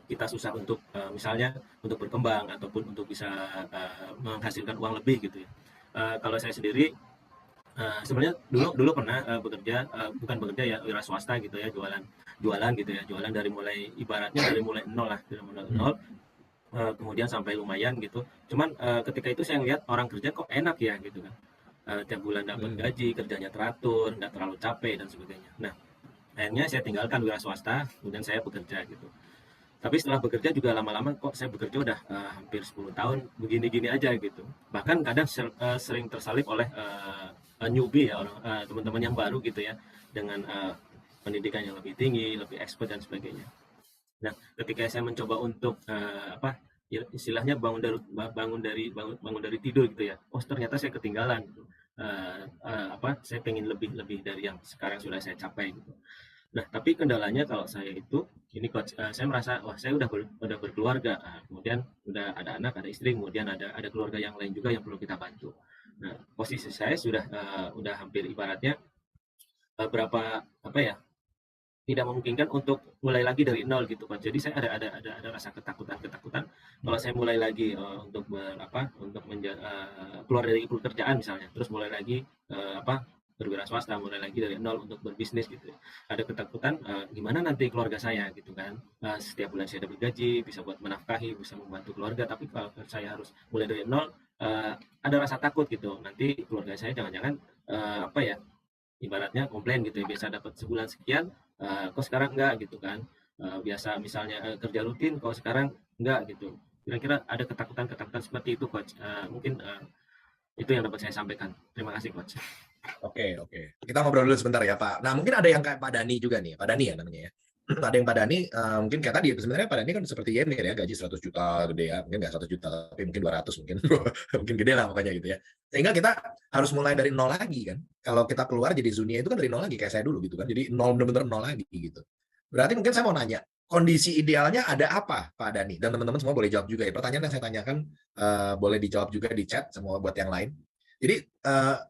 kita susah untuk misalnya untuk berkembang ataupun untuk bisa menghasilkan uang lebih gitu ya. Kalau saya sendiri sebenarnya dulu pernah bekerja, bukan bekerja ya, wira swasta gitu ya, jualan gitu ya, jualan dari mulai ibaratnya dari mulai nol lah, dari mulai nol, kemudian sampai lumayan gitu. Cuman ketika itu saya lihat orang kerja kok enak ya gitu kan, tiap bulan dapat gaji, kerjanya teratur, nggak terlalu capek dan sebagainya. Nah, akhirnya saya tinggalkan wira swasta, kemudian saya bekerja gitu. Tapi setelah bekerja juga lama-lama kok saya bekerja udah hampir 10 tahun begini-gini aja gitu. Bahkan kadang sering tersalip oleh newbie ya, teman-teman yang baru gitu ya, dengan pendidikan yang lebih tinggi, lebih expert dan sebagainya. Nah, ketika saya mencoba untuk istilahnya bangun dari tidur gitu ya, ternyata saya ketinggalan gitu. Saya pengen lebih dari yang sekarang sudah saya capai gitu. Nah, tapi kendalanya kalau saya itu, ini Coach, saya merasa wah saya udah berkeluarga, kemudian udah ada anak, ada istri, kemudian ada keluarga yang lain juga yang perlu kita bantu. Nah, posisi saya sudah udah hampir ibaratnya tidak memungkinkan untuk mulai lagi dari nol gitu Coach. Jadi saya ada rasa ketakutan kalau saya mulai lagi untuk keluar dari pekerjaan misalnya, terus mulai lagi berwira swasta, mulai lagi dari nol untuk berbisnis gitu ya. Ada ketakutan gimana nanti keluarga saya gitu kan, setiap bulan saya dapat gaji, bisa buat menafkahi, bisa membantu keluarga, tapi kalau saya harus mulai dari nol, ada rasa takut gitu, nanti keluarga saya jangan-jangan ibaratnya komplain gitu ya, biasa dapat sebulan sekian, kok sekarang enggak gitu kan, biasa misalnya kerja rutin, kok sekarang enggak gitu. Kira-kira ada ketakutan seperti itu Coach. Mungkin itu yang dapat saya sampaikan. Terima kasih Coach. Oke. Kita ngobrol dulu sebentar ya Pak. Nah mungkin ada yang kayak Pak Dani juga nih, Pak Dani ya namanya ya. Ada yang Pak Dani, mungkin kayak tadi, sebenarnya Pak Dani kan seperti Yemir ya, gaji 100 juta gede ya, mungkin nggak 100 juta, tapi mungkin 200 mungkin, mungkin gede lah pokoknya gitu ya. Sehingga kita harus mulai dari nol lagi kan. Kalau kita keluar jadi Zunia itu kan dari nol lagi, kayak saya dulu gitu kan, jadi nol, bener-bener nol lagi gitu. Berarti mungkin saya mau nanya, kondisi idealnya ada apa Pak Dani? Dan teman-teman semua boleh jawab juga ya, pertanyaan yang saya tanyakan boleh dijawab juga di chat, semua buat yang lain. Jadi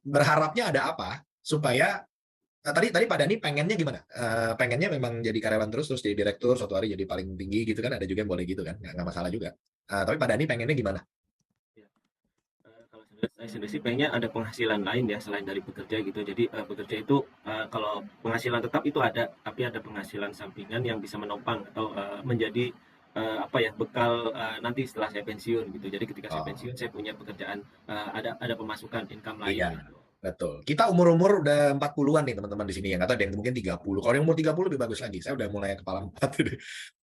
berharapnya ada apa supaya tadi Pak Dani pengennya gimana? Pengennya memang jadi karyawan terus jadi direktur, suatu hari jadi paling tinggi gitu kan? Ada juga yang boleh gitu kan? Nggak masalah juga. Tapi Pak Dani pengennya gimana? Kalau saya sendiri sih pengennya ada penghasilan lain ya selain dari bekerja gitu. Jadi bekerja itu kalau penghasilan tetap itu ada, tapi ada penghasilan sampingan yang bisa menopang atau menjadi bekal nanti setelah saya pensiun gitu. Jadi ketika saya pensiun saya punya pekerjaan, ada pemasukan income lain. Iya, gitu. betul. Kita umur udah 40-an nih teman-teman di sini yang atau ada yang mungkin 30. Kalau yang umur 30 lebih bagus lagi. Saya udah mulai kepala 4 ini.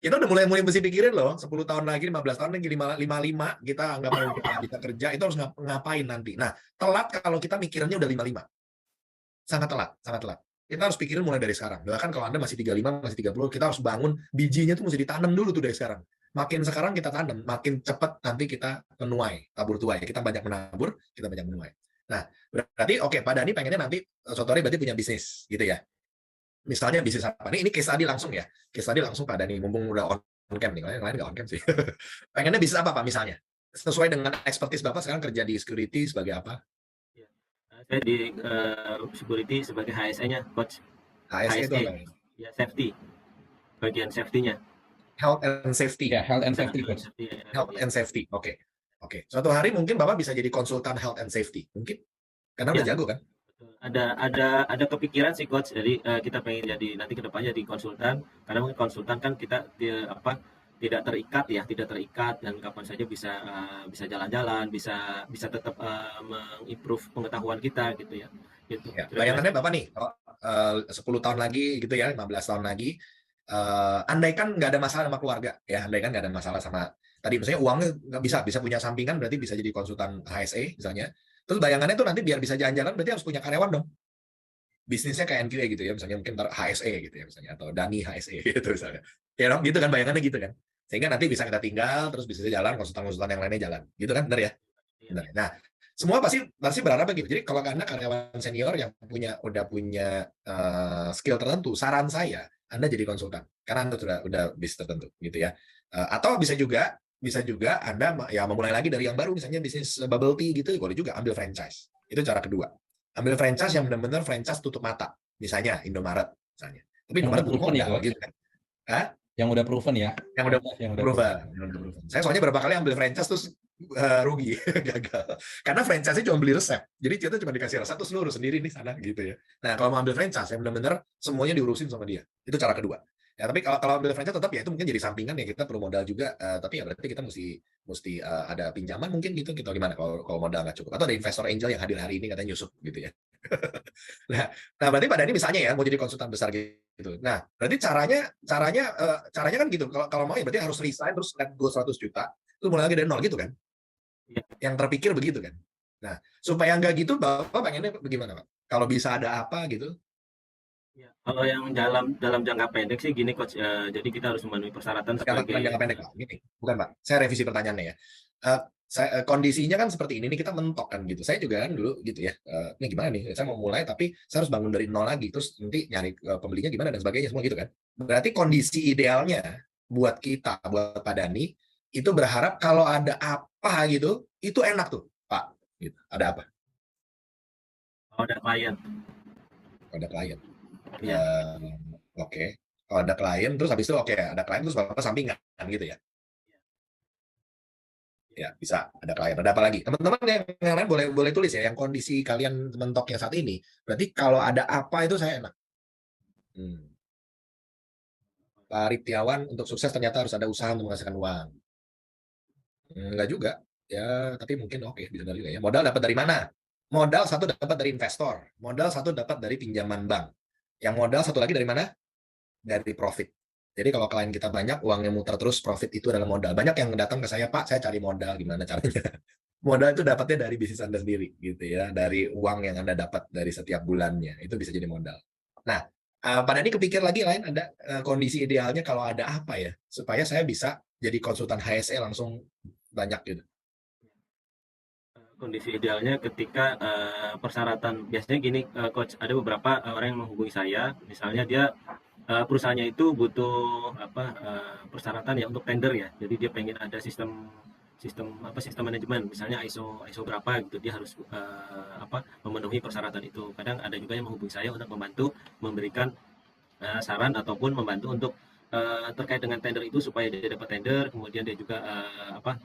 Kita udah mulai mesti pikirin loh, 10 tahun lagi, 15 tahun lagi, 55 kita anggap kita bisa kerja, itu harus ngapain nanti. Nah, telat kalau kita mikirnya udah 55. Sangat telat. Kita harus pikirin mulai dari sekarang. Bahkan kalau Anda masih 35, masih 30, kita harus bangun bijinya tuh mesti ditanam dulu tuh dari sekarang. Makin sekarang kita tanam, makin cepat nanti kita menuai, tabur tuai. Kita banyak menabur, kita banyak menuai. Nah, berarti oke, Pak Dani pengennya nanti suatu hari berarti punya bisnis, gitu ya. Misalnya bisnis apa? Ini case tadi langsung ya. Case tadi langsung Pak Dani, mumpung udah on cam nih, yang lain nggak on cam sih. Pengennya bisnis apa Pak misalnya? Sesuai dengan expertise Bapak sekarang kerja di security sebagai apa? Saya di security sebagai HSE-nya, Coach. HSE itu apa? Ya, safety. Bagian safety-nya. Health and safety. Ya, health and safety, Coach. Health and safety. Oke. Suatu hari mungkin Bapak bisa jadi konsultan health and safety. Mungkin. Karena udah jago kan? Ada kepikiran sih Coach. Jadi kita pengen jadi nanti ke depannya jadi konsultan. Karena mungkin konsultan kan kita tidak terikat dan kapan saja bisa jalan-jalan, bisa tetap mengimprove pengetahuan kita gitu ya. Gitu. Ya, bayangannya Bapak nih, 10 tahun lagi gitu ya, 15 tahun lagi, andaikan nggak ada masalah sama keluarga, ya andaikan nggak ada masalah sama tadi misalnya uangnya nggak bisa punya sampingan, berarti bisa jadi konsultan HSE misalnya. Terus bayangannya tuh nanti biar bisa jalan-jalan berarti harus punya karyawan dong. Bisnisnya kayak NQA gitu ya, misalnya mungkin HSE gitu ya misalnya, atau Dani HSE gitu misalnya. Ya dong, gitu kan bayangannya gitu kan. Sehingga nanti bisa kita tinggal, terus bisa jalan, konsultan-konsultan yang lainnya jalan. Gitu kan, benar ya? Benar. Nah, semua pasti berharap gitu. Jadi kalau Anda karyawan senior yang udah punya skill tertentu, saran saya Anda jadi konsultan karena Anda udah bisnis tertentu gitu ya. Atau bisa juga Anda ya memulai lagi dari yang baru, misalnya bisnis bubble tea gitu, boleh juga ambil franchise. Itu cara kedua. Ambil franchise yang benar-benar franchise tutup mata. Misalnya Indomaret misalnya. Tapi Indomaret butuh modal gitu kan. Hah? Yang udah proven ya. Yang udah proven. Saya soalnya berapa kali ambil franchise terus rugi, gagal. Karena franchise-nya cuma beli resep. Jadi kita cuma dikasih resep terus urus sendiri nih sana gitu ya. Nah, kalau mau ambil franchise yang benar-benar semuanya diurusin sama dia. Itu cara kedua. Ya, tapi kalau ambil franchise tetap ya itu mungkin jadi sampingan ya, kita perlu modal juga, tapi ya berarti kita mesti ada pinjaman mungkin gitu gimana kalau modal nggak cukup, atau ada investor angel yang hadir hari ini katanya nyusup gitu ya. nah berarti pada ini misalnya ya mau jadi konsultan besar gitu. Nah berarti caranya kan gitu, kalau mau ya berarti harus resign terus let go 100 juta terus mulai lagi dari nol gitu kan. Yang terpikir begitu kan. Nah supaya nggak gitu Bapak pengennya bagaimana Pak? Kalau bisa ada apa gitu? Ya, kalau yang dalam jangka pendek sih gini Coach, jadi kita harus memenuhi persyaratan sebagai jangka pendek Pak. Gini, bukan Pak. Saya revisi pertanyaannya ya. Kondisinya kan seperti ini nih, kita mentok kan gitu. Saya juga kan dulu gitu ya. Ini gimana nih? Saya mau mulai tapi saya harus bangun dari nol lagi. Terus nanti nyari pembelinya gimana dan sebagainya semua gitu kan. Berarti kondisi idealnya buat kita, buat Pak Dani, itu berharap kalau ada apa gitu, itu enak tuh Pak. Gitu. Ada apa? kalau ada klien. Kalau ada klien. Ya. Oke. Kalau ada klien terus habis itu ada klien terus Bapak sampingan gitu ya. Ya, bisa ada klien. Ada apa lagi? Teman-teman yang lain boleh tulis ya, yang kondisi kalian mentoknya saat ini. Berarti kalau ada apa itu saya enak. Pak Riptiawan, untuk sukses ternyata harus ada usaha untuk menghasilkan uang. Enggak juga. Ya, tapi mungkin oke, bisa juga ya. Modal dapat dari mana? Modal satu dapat dari investor. Modal satu dapat dari pinjaman bank. Yang modal satu lagi dari mana? Dari profit. Jadi kalau klien kita banyak, uangnya muter terus, profit itu adalah modal. Banyak yang datang ke saya, Pak, saya cari modal, gimana caranya? Modal itu dapatnya dari bisnis Anda sendiri, gitu ya, dari uang yang Anda dapat dari setiap bulannya, itu bisa jadi modal. Nah, pada ini kepikir lagi lain ada kondisi idealnya kalau ada apa ya, supaya saya bisa jadi konsultan HSE langsung banyak gitu. Kondisi idealnya ketika persyaratan, biasanya gini Coach, ada beberapa orang yang menghubungi saya, misalnya dia perusahaannya itu butuh persyaratan ya untuk tender ya. Jadi dia pengen ada sistem manajemen, misalnya ISO berapa gitu, dia harus memenuhi persyaratan itu. Kadang ada juga yang menghubungi saya untuk membantu memberikan saran ataupun membantu untuk terkait dengan tender itu supaya dia dapat tender, kemudian dia juga dapat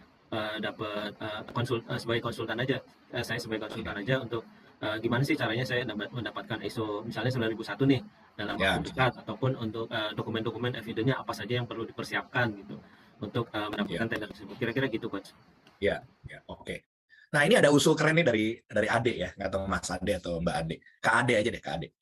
sebagai konsultan aja. Saya sebagai konsultan aja untuk gimana sih caranya saya mendapatkan ISO misalnya 9001 nih dalam waktu dekat, ataupun untuk dokumen-dokumen evidennya apa saja yang perlu dipersiapkan gitu untuk mendapatkan tender tersebut. Kira-kira gitu Coach. Ya, oke. Nah ini ada usul keren nih dari Ade ya, nggak tahu Mas Ade atau Mbak Ade. Kak Ade aja deh, Kak Ade.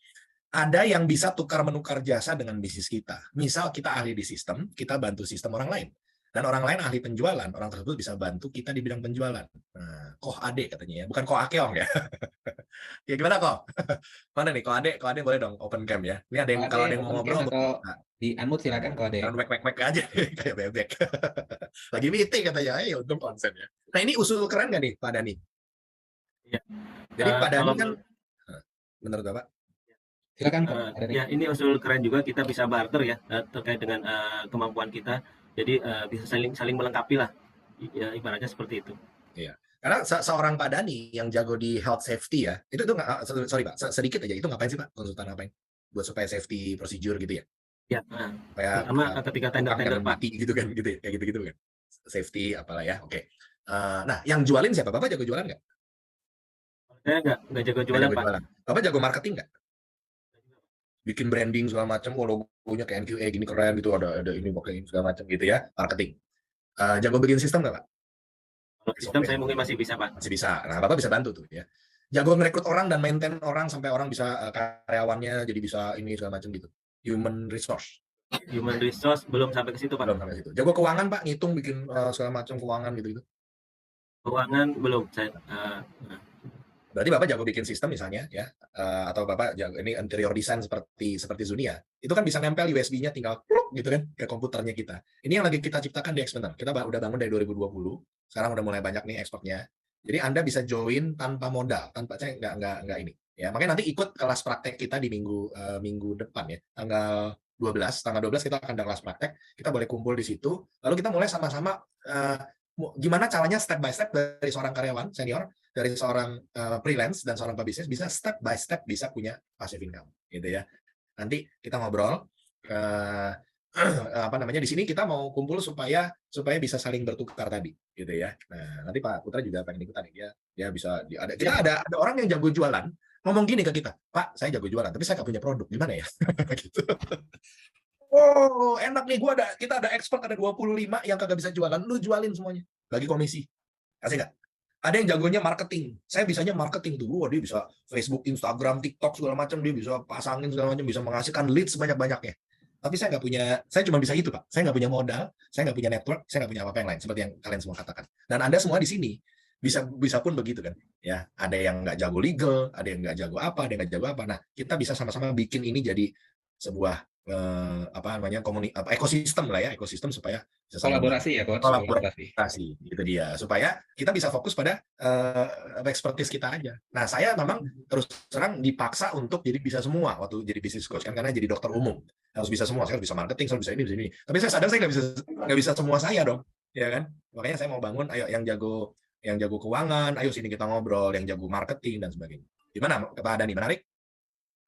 Ada yang bisa tukar-menukar jasa dengan bisnis kita. Misal kita ahli di sistem, kita bantu sistem orang lain. Dan orang lain ahli penjualan, orang tersebut bisa bantu kita di bidang penjualan. Nah, Koh Ade katanya ya, bukan Koh Akeong ya. Ya gimana Koh? Mana nih Koh Ade boleh dong open cam ya. Ini ada yang kalau ada yang mau ngobrol di unmute silakan Koh Ade. Jangan wek aja kayak bebek. Lagi meeting katanya, ya untung konsen ya. Nah ini usul keren nggak nih Pak Dani? Iya. Jadi Pak Dani kan, menurut Bapak? Silakan. Ya ini usul keren juga, kita bisa barter ya terkait dengan kemampuan kita. Jadi bisa saling melengkapi lah, ya, ibaratnya seperti itu. Iya, karena seorang Pak Dani yang jago di health safety ya, itu tuh sorry Pak, sedikit aja, itu ngapain sih Pak, konsultan ngapain? Buat supaya safety procedure gitu ya? Ya, pertama ketika tender Pak. Mati gitu kan, gitu ya, kayak gitu kan, safety apalah ya, oke. Nah, yang jualin siapa? Bapak jago jualan nggak? Saya nggak jago jualan Pak. Bapak jago marketing nggak? Bikin branding segala macam, logonya kayak NQA gini keren gitu, ada ini pakai ini segala macam gitu ya, marketing. Jago bikin sistem nggak Pak? Kalau sistem saya mungkin masih bisa Pak. Masih bisa. Nah Bapak bisa bantu tuh ya. Jago merekrut orang dan maintain orang sampai orang bisa karyawannya jadi bisa ini segala macam gitu. Human resource. Human resource belum sampai ke situ, Pak. Belum sampai situ. Jago keuangan, Pak, ngitung bikin segala macam keuangan gitu. Keuangan belum saya. Berarti Bapak jago bikin sistem misalnya ya, atau Bapak jago ini interior design seperti Zunia. Itu kan bisa nempel USB-nya tinggal pluk gitu kan ke komputernya kita. Ini yang lagi kita ciptakan di Expander. Kita udah bangun dari 2020. Sekarang udah mulai banyak nih ekspornya. Jadi Anda bisa join tanpa modal, tanpa saya nggak ini. Ya, makanya nanti ikut kelas praktek kita di minggu depan ya, tanggal 12 kita akan ada kelas praktek. Kita boleh kumpul di situ. Lalu kita mulai sama-sama gimana caranya step by step dari seorang karyawan senior, dari seorang freelance dan seorang pebisnis bisa step by step bisa punya passive income gitu ya. Nanti kita ngobrol apa namanya di sini kita mau kumpul supaya bisa saling bertukar tadi gitu ya. Nah, nanti Pak Putra juga pengen ikutan nih, dia bisa kita ada orang yang jago jualan ngomong gini ke kita, Pak saya jago jualan tapi saya nggak punya produk, gimana ya? Gitu. Oh enak nih, kita ada expert ada 25 yang kagak bisa jualan, lu jualin semuanya bagi komisi, kasih nggak? Ada yang jagonya marketing, saya bisanya marketing tuh, dia bisa Facebook, Instagram, TikTok segala macam, dia bisa pasangin segala macam, bisa menghasilkan lead sebanyak-banyaknya. Tapi saya nggak punya, saya cuma bisa itu Pak. Saya nggak punya modal, saya nggak punya network, saya nggak punya apa-apa yang lain seperti yang kalian semua katakan. Dan Anda semua di sini bisa pun begitu kan? Ya, ada yang nggak jago legal, ada yang nggak jago apa, ada yang nggak jago apa. Nah, kita bisa sama-sama bikin ini jadi sebuah apa namanya ekosistem lah ya, ekosistem supaya bisa Kolaborasi ya, Coach. kolaborasi itu dia, supaya kita bisa fokus pada expertise kita aja. Nah, saya memang terus terang dipaksa untuk jadi bisa semua waktu jadi business coach kan, karena jadi dokter umum harus bisa semua, saya harus bisa marketing, saya harus bisa ini. Tapi saya sadar saya nggak bisa semua saya dong, ya kan? Makanya saya mau bangun, ayo yang jago keuangan, ayo sini kita ngobrol, yang jago marketing dan sebagainya. Gimana Pak Dani, menarik?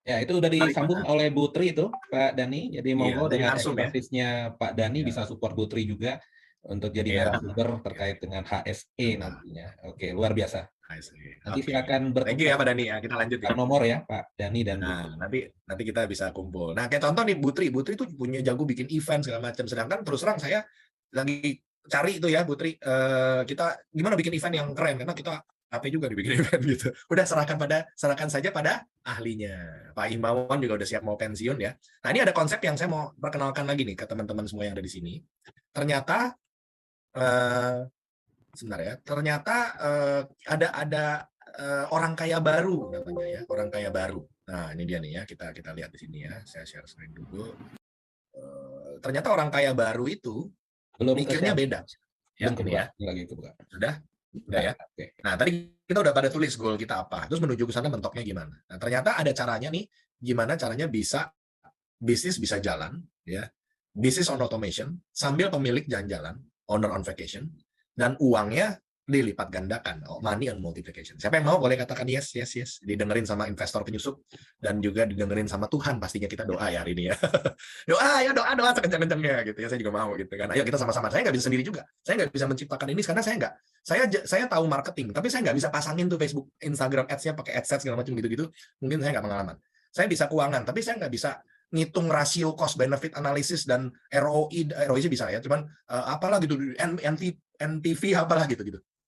Ya, itu udah disambung oleh Bu Tri itu, Pak Dani. Jadi monggo dengan langsung ya. ekspertisnya Pak Dani bisa support Bu Tri juga untuk jadi narasumber terkait dengan HSE nantinya. Oke, luar biasa. Nanti silakan Thank you ya Pak Dani ya, kita lanjut ya. Nomor ya Pak Dani dan nanti kita bisa kumpul. Nah, kayak contoh nih Bu Tri itu punya jago bikin event segala macam. Sedangkan terus terang saya lagi cari itu ya Bu Tri, kita gimana bikin event yang keren, karena kita apa juga dibikin event gitu. Udah serahkan saja pada ahlinya. Pak Himawan juga udah siap mau pensiun ya. Nah, ini ada konsep yang saya mau perkenalkan lagi nih ke teman-teman semua yang ada di sini. Ternyata sebentar ya. Ternyata ada orang kaya baru namanya ya, orang kaya baru. Nah, ini dia nih ya, kita lihat di sini ya. Saya share screen dulu. Ternyata orang kaya baru itu belum mikirnya beda. Ya, ini ya. Sudah ya. Oke. Nah, tadi kita udah pada tulis goal kita apa, terus menuju ke sana mentoknya gimana. Nah, ternyata ada caranya nih, gimana caranya bisnis bisa jalan, ya, bisnis on automation, sambil pemilik jalan-jalan, owner on vacation, dan uangnya dilipat gandakan, money on multiplication. Siapa yang mau boleh katakan yes, didengerin sama investor penyusup, dan juga didengerin sama Tuhan, pastinya kita doa ya hari ini ya. doa sekencang-kencangnya gitu ya, saya juga mau gitu kan. Ayo kita sama-sama, saya nggak bisa sendiri juga, saya nggak bisa menciptakan ini karena saya tahu marketing, tapi saya nggak bisa pasangin tuh Facebook, Instagram ads-nya pakai AdSense segala macam gitu-gitu, mungkin saya nggak pengalaman. Saya bisa keuangan, tapi saya nggak bisa ngitung rasio cost benefit analysis dan ROI sih bisa ya, cuman apalah gitu, NPV apalah gitu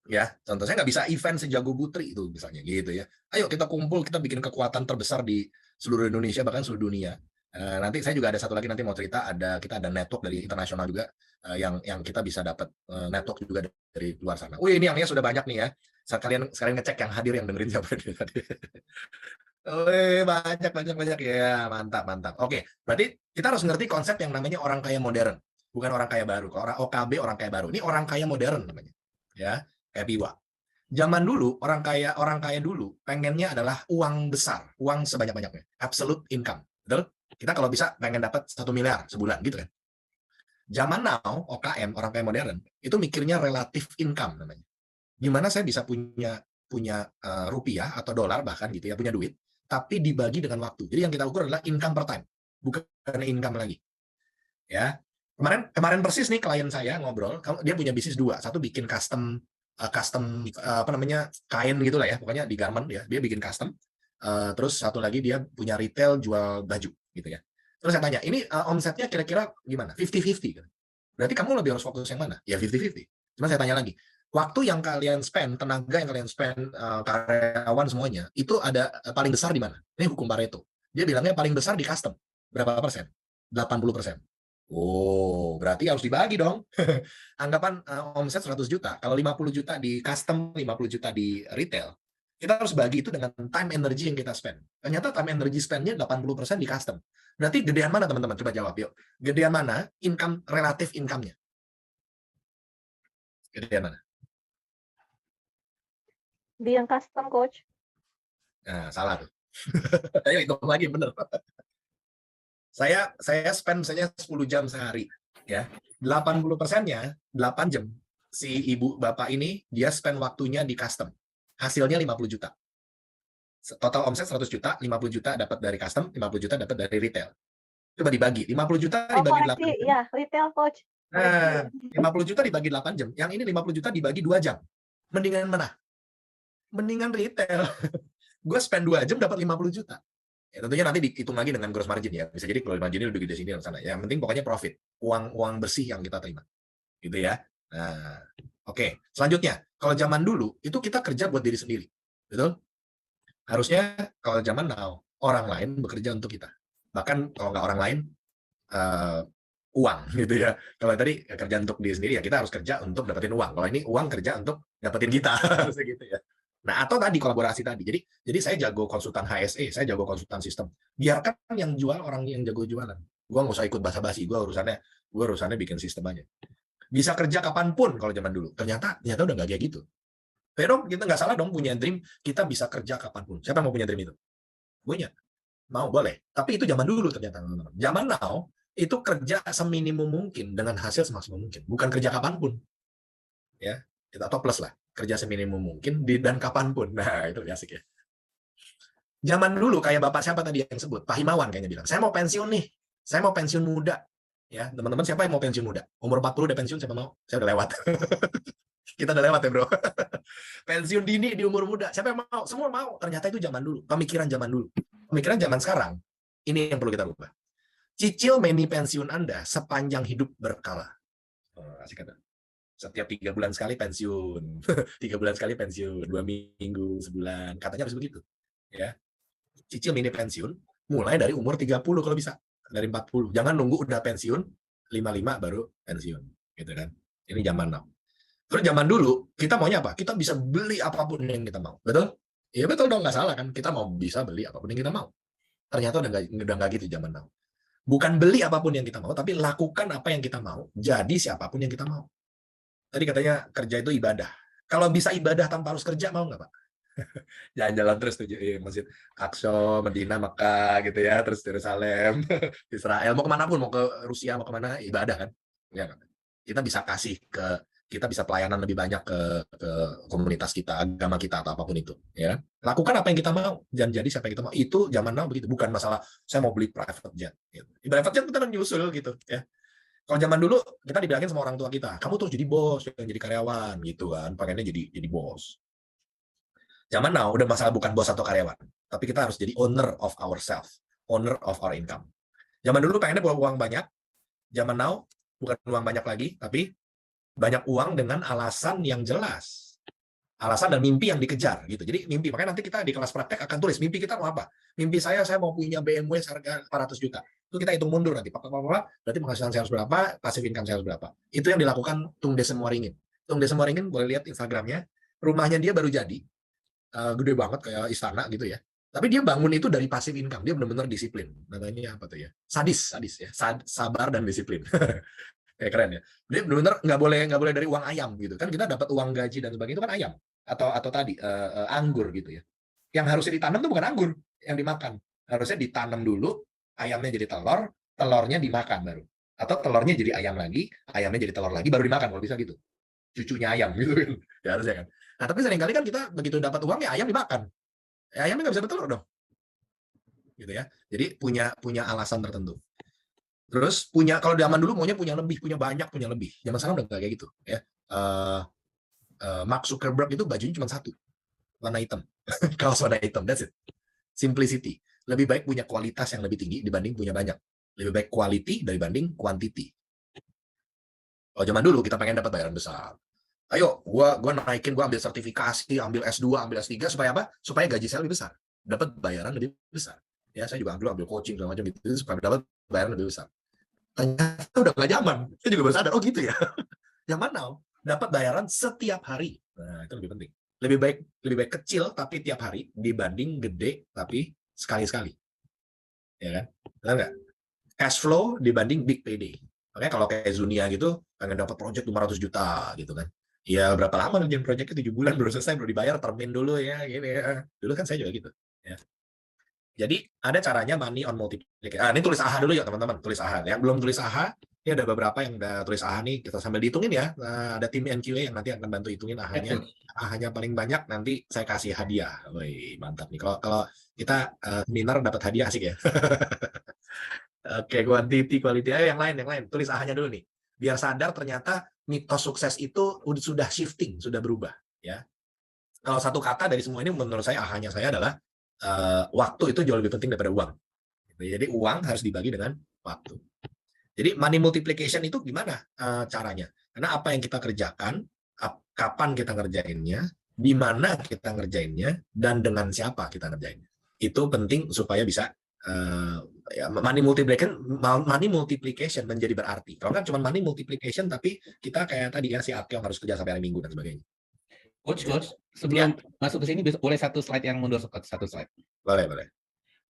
ya. Contoh saya nggak bisa event sejago Bu Tri itu misalnya gitu ya. Ayo kita kumpul, kita bikin kekuatan terbesar di seluruh Indonesia, bahkan seluruh dunia. Nanti saya juga ada satu lagi nanti mau cerita, kita ada network dari internasional juga, yang kita bisa dapat network juga dari luar sana. Wih, ini yang sudah banyak nih ya. Sekalian ngecek yang hadir, yang dengerin siapa tadi. Banyak ya, mantap. Oke, berarti kita harus ngerti konsep yang namanya orang kaya modern, bukan orang kaya baru. Kalau orang OKB orang kaya baru, ini orang kaya modern namanya, ya, kayak Biwa. Zaman dulu orang kaya dulu pengennya adalah uang besar, uang sebanyak-banyaknya, absolute income, betul? Kita kalau bisa pengen dapat 1 miliar sebulan gitu kan. Zaman now, OKM, orang kaya modern, itu mikirnya relative income namanya. Gimana saya bisa punya rupiah atau dolar bahkan gitu ya, punya duit, tapi dibagi dengan waktu. Jadi yang kita ukur adalah income per time, bukan income lagi. Ya. Kemarin persis nih klien saya ngobrol, dia punya bisnis 2, satu bikin custom apa namanya, kain gitulah ya, pokoknya di garment ya, dia bikin custom. Terus satu lagi dia punya retail jual baju gitu ya. Terus saya tanya, ini omsetnya kira-kira gimana? 50-50 kan? Berarti kamu lebih harus fokus yang mana? Ya 50-50. Cuma saya tanya lagi, waktu yang kalian spend, tenaga yang kalian spend, karyawan semuanya, itu ada paling besar di mana? Ini hukum Pareto. Dia bilangnya paling besar di custom. Berapa persen? 80%. Oh, berarti harus dibagi dong. Anggapan omset 100 juta, kalau 50 juta di custom, 50 juta di retail, kita harus bagi itu dengan time energy yang kita spend. Ternyata time energy spend-nya 80% di custom. Berarti gedean mana teman-teman? Coba jawab yuk. Gedean mana income, relatif income-nya? Gedean mana? Di yang custom, Coach. Nah, salah tuh. Ayo hitung lagi, bener. Saya spend misalnya 10 jam sehari, ya. 80%-nya 8 jam. Si ibu bapak ini dia spend waktunya di custom. Hasilnya 50 juta. Total omset 100 juta, 50 juta dapat dari custom, 50 juta dapat dari retail. Coba dibagi, 50 juta dibagi 8 jam. Ya, retail, Coach. Nah, 50 juta dibagi 8 jam. Yang ini 50 juta dibagi 2 jam. Mendingan mana? Mendingan retail. Gue spend 2 jam dapat 50 juta. Ya, tentunya nanti dihitung lagi dengan gross margin ya. Bisa jadi gross marginnya lebih gede sini dan sana. Yang penting pokoknya profit, uang bersih yang kita terima. Gitu ya. Nah, oke. Selanjutnya, kalau zaman dulu itu kita kerja buat diri sendiri. Betul? Harusnya kalau zaman now orang lain bekerja untuk kita. Bahkan kalau nggak orang lain uang gitu ya. Kalau tadi kerja untuk diri sendiri ya kita harus kerja untuk dapetin uang. Kalau ini uang kerja untuk dapetin kita gitu ya. Nah, atau tadi kolaborasi tadi. Jadi saya jago konsultan HSE, saya jago konsultan sistem. Biarkan yang jual orang yang jago jualan. Gua nggak usah ikut basa-basi, gua urusannya bikin sistem aja. Bisa kerja kapanpun kalau zaman dulu. Ternyata udah nggak kayak gitu. Pero kita nggak salah dong punya dream, kita bisa kerja kapanpun. Siapa yang mau punya dream itu? Punya. Mau, boleh. Tapi itu zaman dulu ternyata. Zaman now, itu kerja seminimum mungkin dengan hasil semaksimum mungkin. Bukan kerja kapanpun. Ya, atau plus lah. Kerja seminimum mungkin dan kapanpun. Nah, itu asik ya. Zaman dulu kayak Bapak siapa tadi yang sebut? Pak Himawan kayaknya bilang, saya mau pensiun nih. Saya mau pensiun muda. Ya, teman-teman siapa yang mau pensiun muda? Umur 40 udah pensiun, siapa mau? Saya udah lewat. Kita udah lewat ya, bro. Pensiun dini di umur muda. Siapa yang mau? Semua mau. Ternyata itu zaman dulu. Pemikiran zaman dulu. Pemikiran zaman sekarang. Ini yang perlu kita rubah. Cicil meni pensiun Anda sepanjang hidup berkala. Asik kata. Setiap 3 bulan sekali pensiun. 3 bulan sekali pensiun. 2 minggu, sebulan. Katanya harus begitu. Ya. Cicil mini pensiun mulai dari umur 30 kalau bisa. Dari 40. Jangan nunggu udah pensiun 55 baru pensiun. Gitu kan. Ini zaman now. Terus zaman dulu, kita maunya apa? Kita bisa beli apapun yang kita mau. Betul? Iya betul dong, nggak salah kan? Kita mau bisa beli apapun yang kita mau. Ternyata udah nggak gitu zaman now. Bukan beli apapun yang kita mau, tapi lakukan apa yang kita mau. Jadi siapapun yang kita mau. Tadi katanya kerja itu ibadah. Kalau bisa ibadah tanpa harus kerja, mau nggak Pak? Jalan-jalan terus tuh Masjid Aqsa, Medina, Mekah gitu ya, terus Yerusalem, Israel, mau kemanapun, mau ke Rusia, mau kemana, ibadah kan? Ya, kita bisa kasih kita bisa pelayanan lebih banyak ke komunitas kita, agama kita, atau apapun itu. Ya, lakukan apa yang kita mau, dan jadi siapa yang kita mau. Itu zaman now begitu, bukan masalah saya mau beli private jet. Gitu. Private jet kita nyusul gitu. Ya, kalau zaman dulu kita dibilangin sama orang tua kita, kamu tuh jadi bos, jangan jadi karyawan, gitu kan, pengennya jadi bos. Zaman now udah masalah bukan bos atau karyawan, tapi kita harus jadi owner of ourselves, owner of our income. Zaman dulu pengennya bawa uang banyak, zaman now bukan uang banyak lagi, tapi banyak uang dengan alasan yang jelas. Alasan dan mimpi yang dikejar gitu. Jadi mimpi, makanya nanti kita di kelas praktek akan tulis mimpi kita mau apa. Mimpi saya mau punya BMW harga 400 juta. Itu kita hitung mundur nanti. Berarti penghasilan saya harus berapa, passive income saya harus berapa. Itu yang dilakukan Tung Desem Waringin. Tung Desem Waringin boleh lihat Instagramnya. Rumahnya dia baru jadi. Gede banget kayak istana gitu ya. Tapi dia bangun itu dari passive income. Dia benar-benar disiplin. Namanya apa tuh ya? Sadis ya. Sabar dan disiplin. Keren ya. Dia benar-benar nggak boleh dari uang ayam gitu kan, kita dapat uang gaji dan sebagainya itu kan ayam atau tadi anggur gitu ya. Yang harusnya ditanam itu bukan anggur yang dimakan, harusnya ditanam dulu, ayamnya jadi telur, telurnya dimakan baru, atau telurnya jadi ayam lagi, ayamnya jadi telur lagi baru dimakan kalau bisa gitu, cucunya ayam gitu kan ya harusnya kan. Nah tapi seringkali kan kita begitu dapat uang ya ayam dimakan, ya, ayamnya nggak bisa bertelur dong gitu ya. Jadi punya alasan tertentu. Terus kalau zaman dulu maunya punya lebih, punya banyak, punya lebih. Zaman sekarang udah nggak kayak gitu. Ya. Mark Zuckerberg itu bajunya cuma satu, warna hitam. Kaos warna hitam, that's it. Simplicity. Lebih baik punya kualitas yang lebih tinggi dibanding punya banyak. Lebih baik quality dibanding quantity. Kalau zaman dulu kita pengen dapat bayaran besar. Ayo, gua naikin, gua ambil sertifikasi, ambil S2, ambil S3 supaya apa? Supaya gaji saya lebih besar, dapat bayaran lebih besar. Ya, saya juga ambil coaching segala macam itu supaya dapat bayaran lebih besar. ternyata udah nggak nyaman. Saya juga baru sadar, oh gitu ya. Nyaman now, dapat bayaran setiap hari. Nah, itu lebih penting. Lebih baik kecil tapi tiap hari dibanding gede tapi sekali-sekali. Ya kan? Benar nggak? Cash flow dibanding big payday. Makanya kalau kayak Zunia gitu, pengen dapat project 500 juta gitu kan. Ya berapa lama ngerjain projectnya 7 bulan baru selesai, baru dibayar, termin dulu ya. Gini ya. Dulu kan saya juga gitu. Ya. Jadi ada caranya money on multiplication. Ini tulis AHA dulu ya teman-teman, tulis AHA. Yang belum tulis AHA, ini ada beberapa yang udah tulis AHA nih, kita sambil dihitungin ya. Ada tim NQA yang nanti akan bantu hitungin AHA-nya. AHA-nya paling banyak nanti saya kasih hadiah. Wih, mantap nih. Kalau kita seminar dapat hadiah asik ya. Oke, quality. Ayo yang lain. Tulis AHA-nya dulu nih. Biar sadar ternyata mitos sukses itu sudah shifting, sudah berubah ya. Kalau satu kata dari semua ini menurut saya AHA-nya saya adalah waktu itu jauh lebih penting daripada uang. Jadi uang harus dibagi dengan waktu. Jadi money multiplication itu gimana caranya? Karena apa yang kita kerjakan, kapan kita ngerjainnya, di mana kita ngerjainnya, dan dengan siapa kita ngerjainnya. Itu penting supaya bisa money multiplication menjadi berarti. Kalau kan cuma money multiplication tapi kita kayak tadi ya si Akyong harus kerja sampai hari Minggu dan sebagainya. Coach, sebelum masuk ke sini boleh satu slide yang mundur, satu slide. Boleh.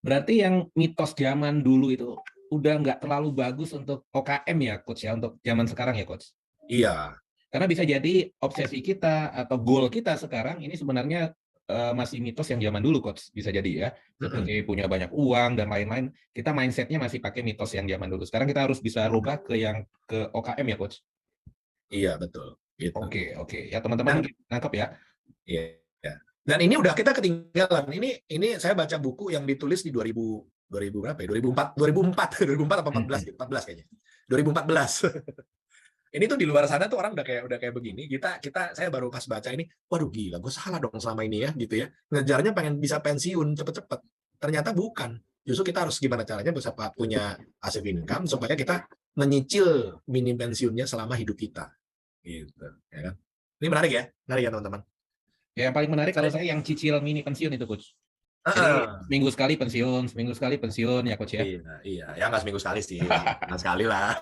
Berarti yang mitos zaman dulu itu udah nggak terlalu bagus untuk OKM ya, Coach ya, untuk zaman sekarang ya, Coach? Iya. Karena bisa jadi obsesi kita atau goal kita sekarang ini sebenarnya masih mitos yang zaman dulu, Coach. Bisa jadi ya, seperti punya banyak uang dan lain-lain. Kita mindset-nya masih pakai mitos yang zaman dulu. Sekarang kita harus bisa rubah ke yang ke OKM ya, Coach? Iya, betul. Gitu. Oke. Ya teman-teman nangkep ya. Iya. Dan ini udah kita ketinggalan. Ini saya baca buku yang ditulis di 2000 berapa ya? 2004 apa 14 gitu. 14 kayaknya. 2014. Ini tuh di luar sana tuh orang udah kayak begini. Saya baru pas baca ini, waduh gila, gue salah dong selama ini ya gitu ya. Ngejarnya pengen bisa pensiun cepet-cepet. Ternyata bukan. Justru kita harus gimana caranya bisa punya passive income supaya kita menyicil minim pensiunnya selama hidup kita. Gitu, ya kan? Ini menarik ya teman-teman. Ya, yang paling menarik kalau saya yang cicil mini pensiun itu, Coach. Jadi seminggu sekali pensiun ya, Coach ya. Iya, ya nggak seminggu sekali sih, nggak sekali lah.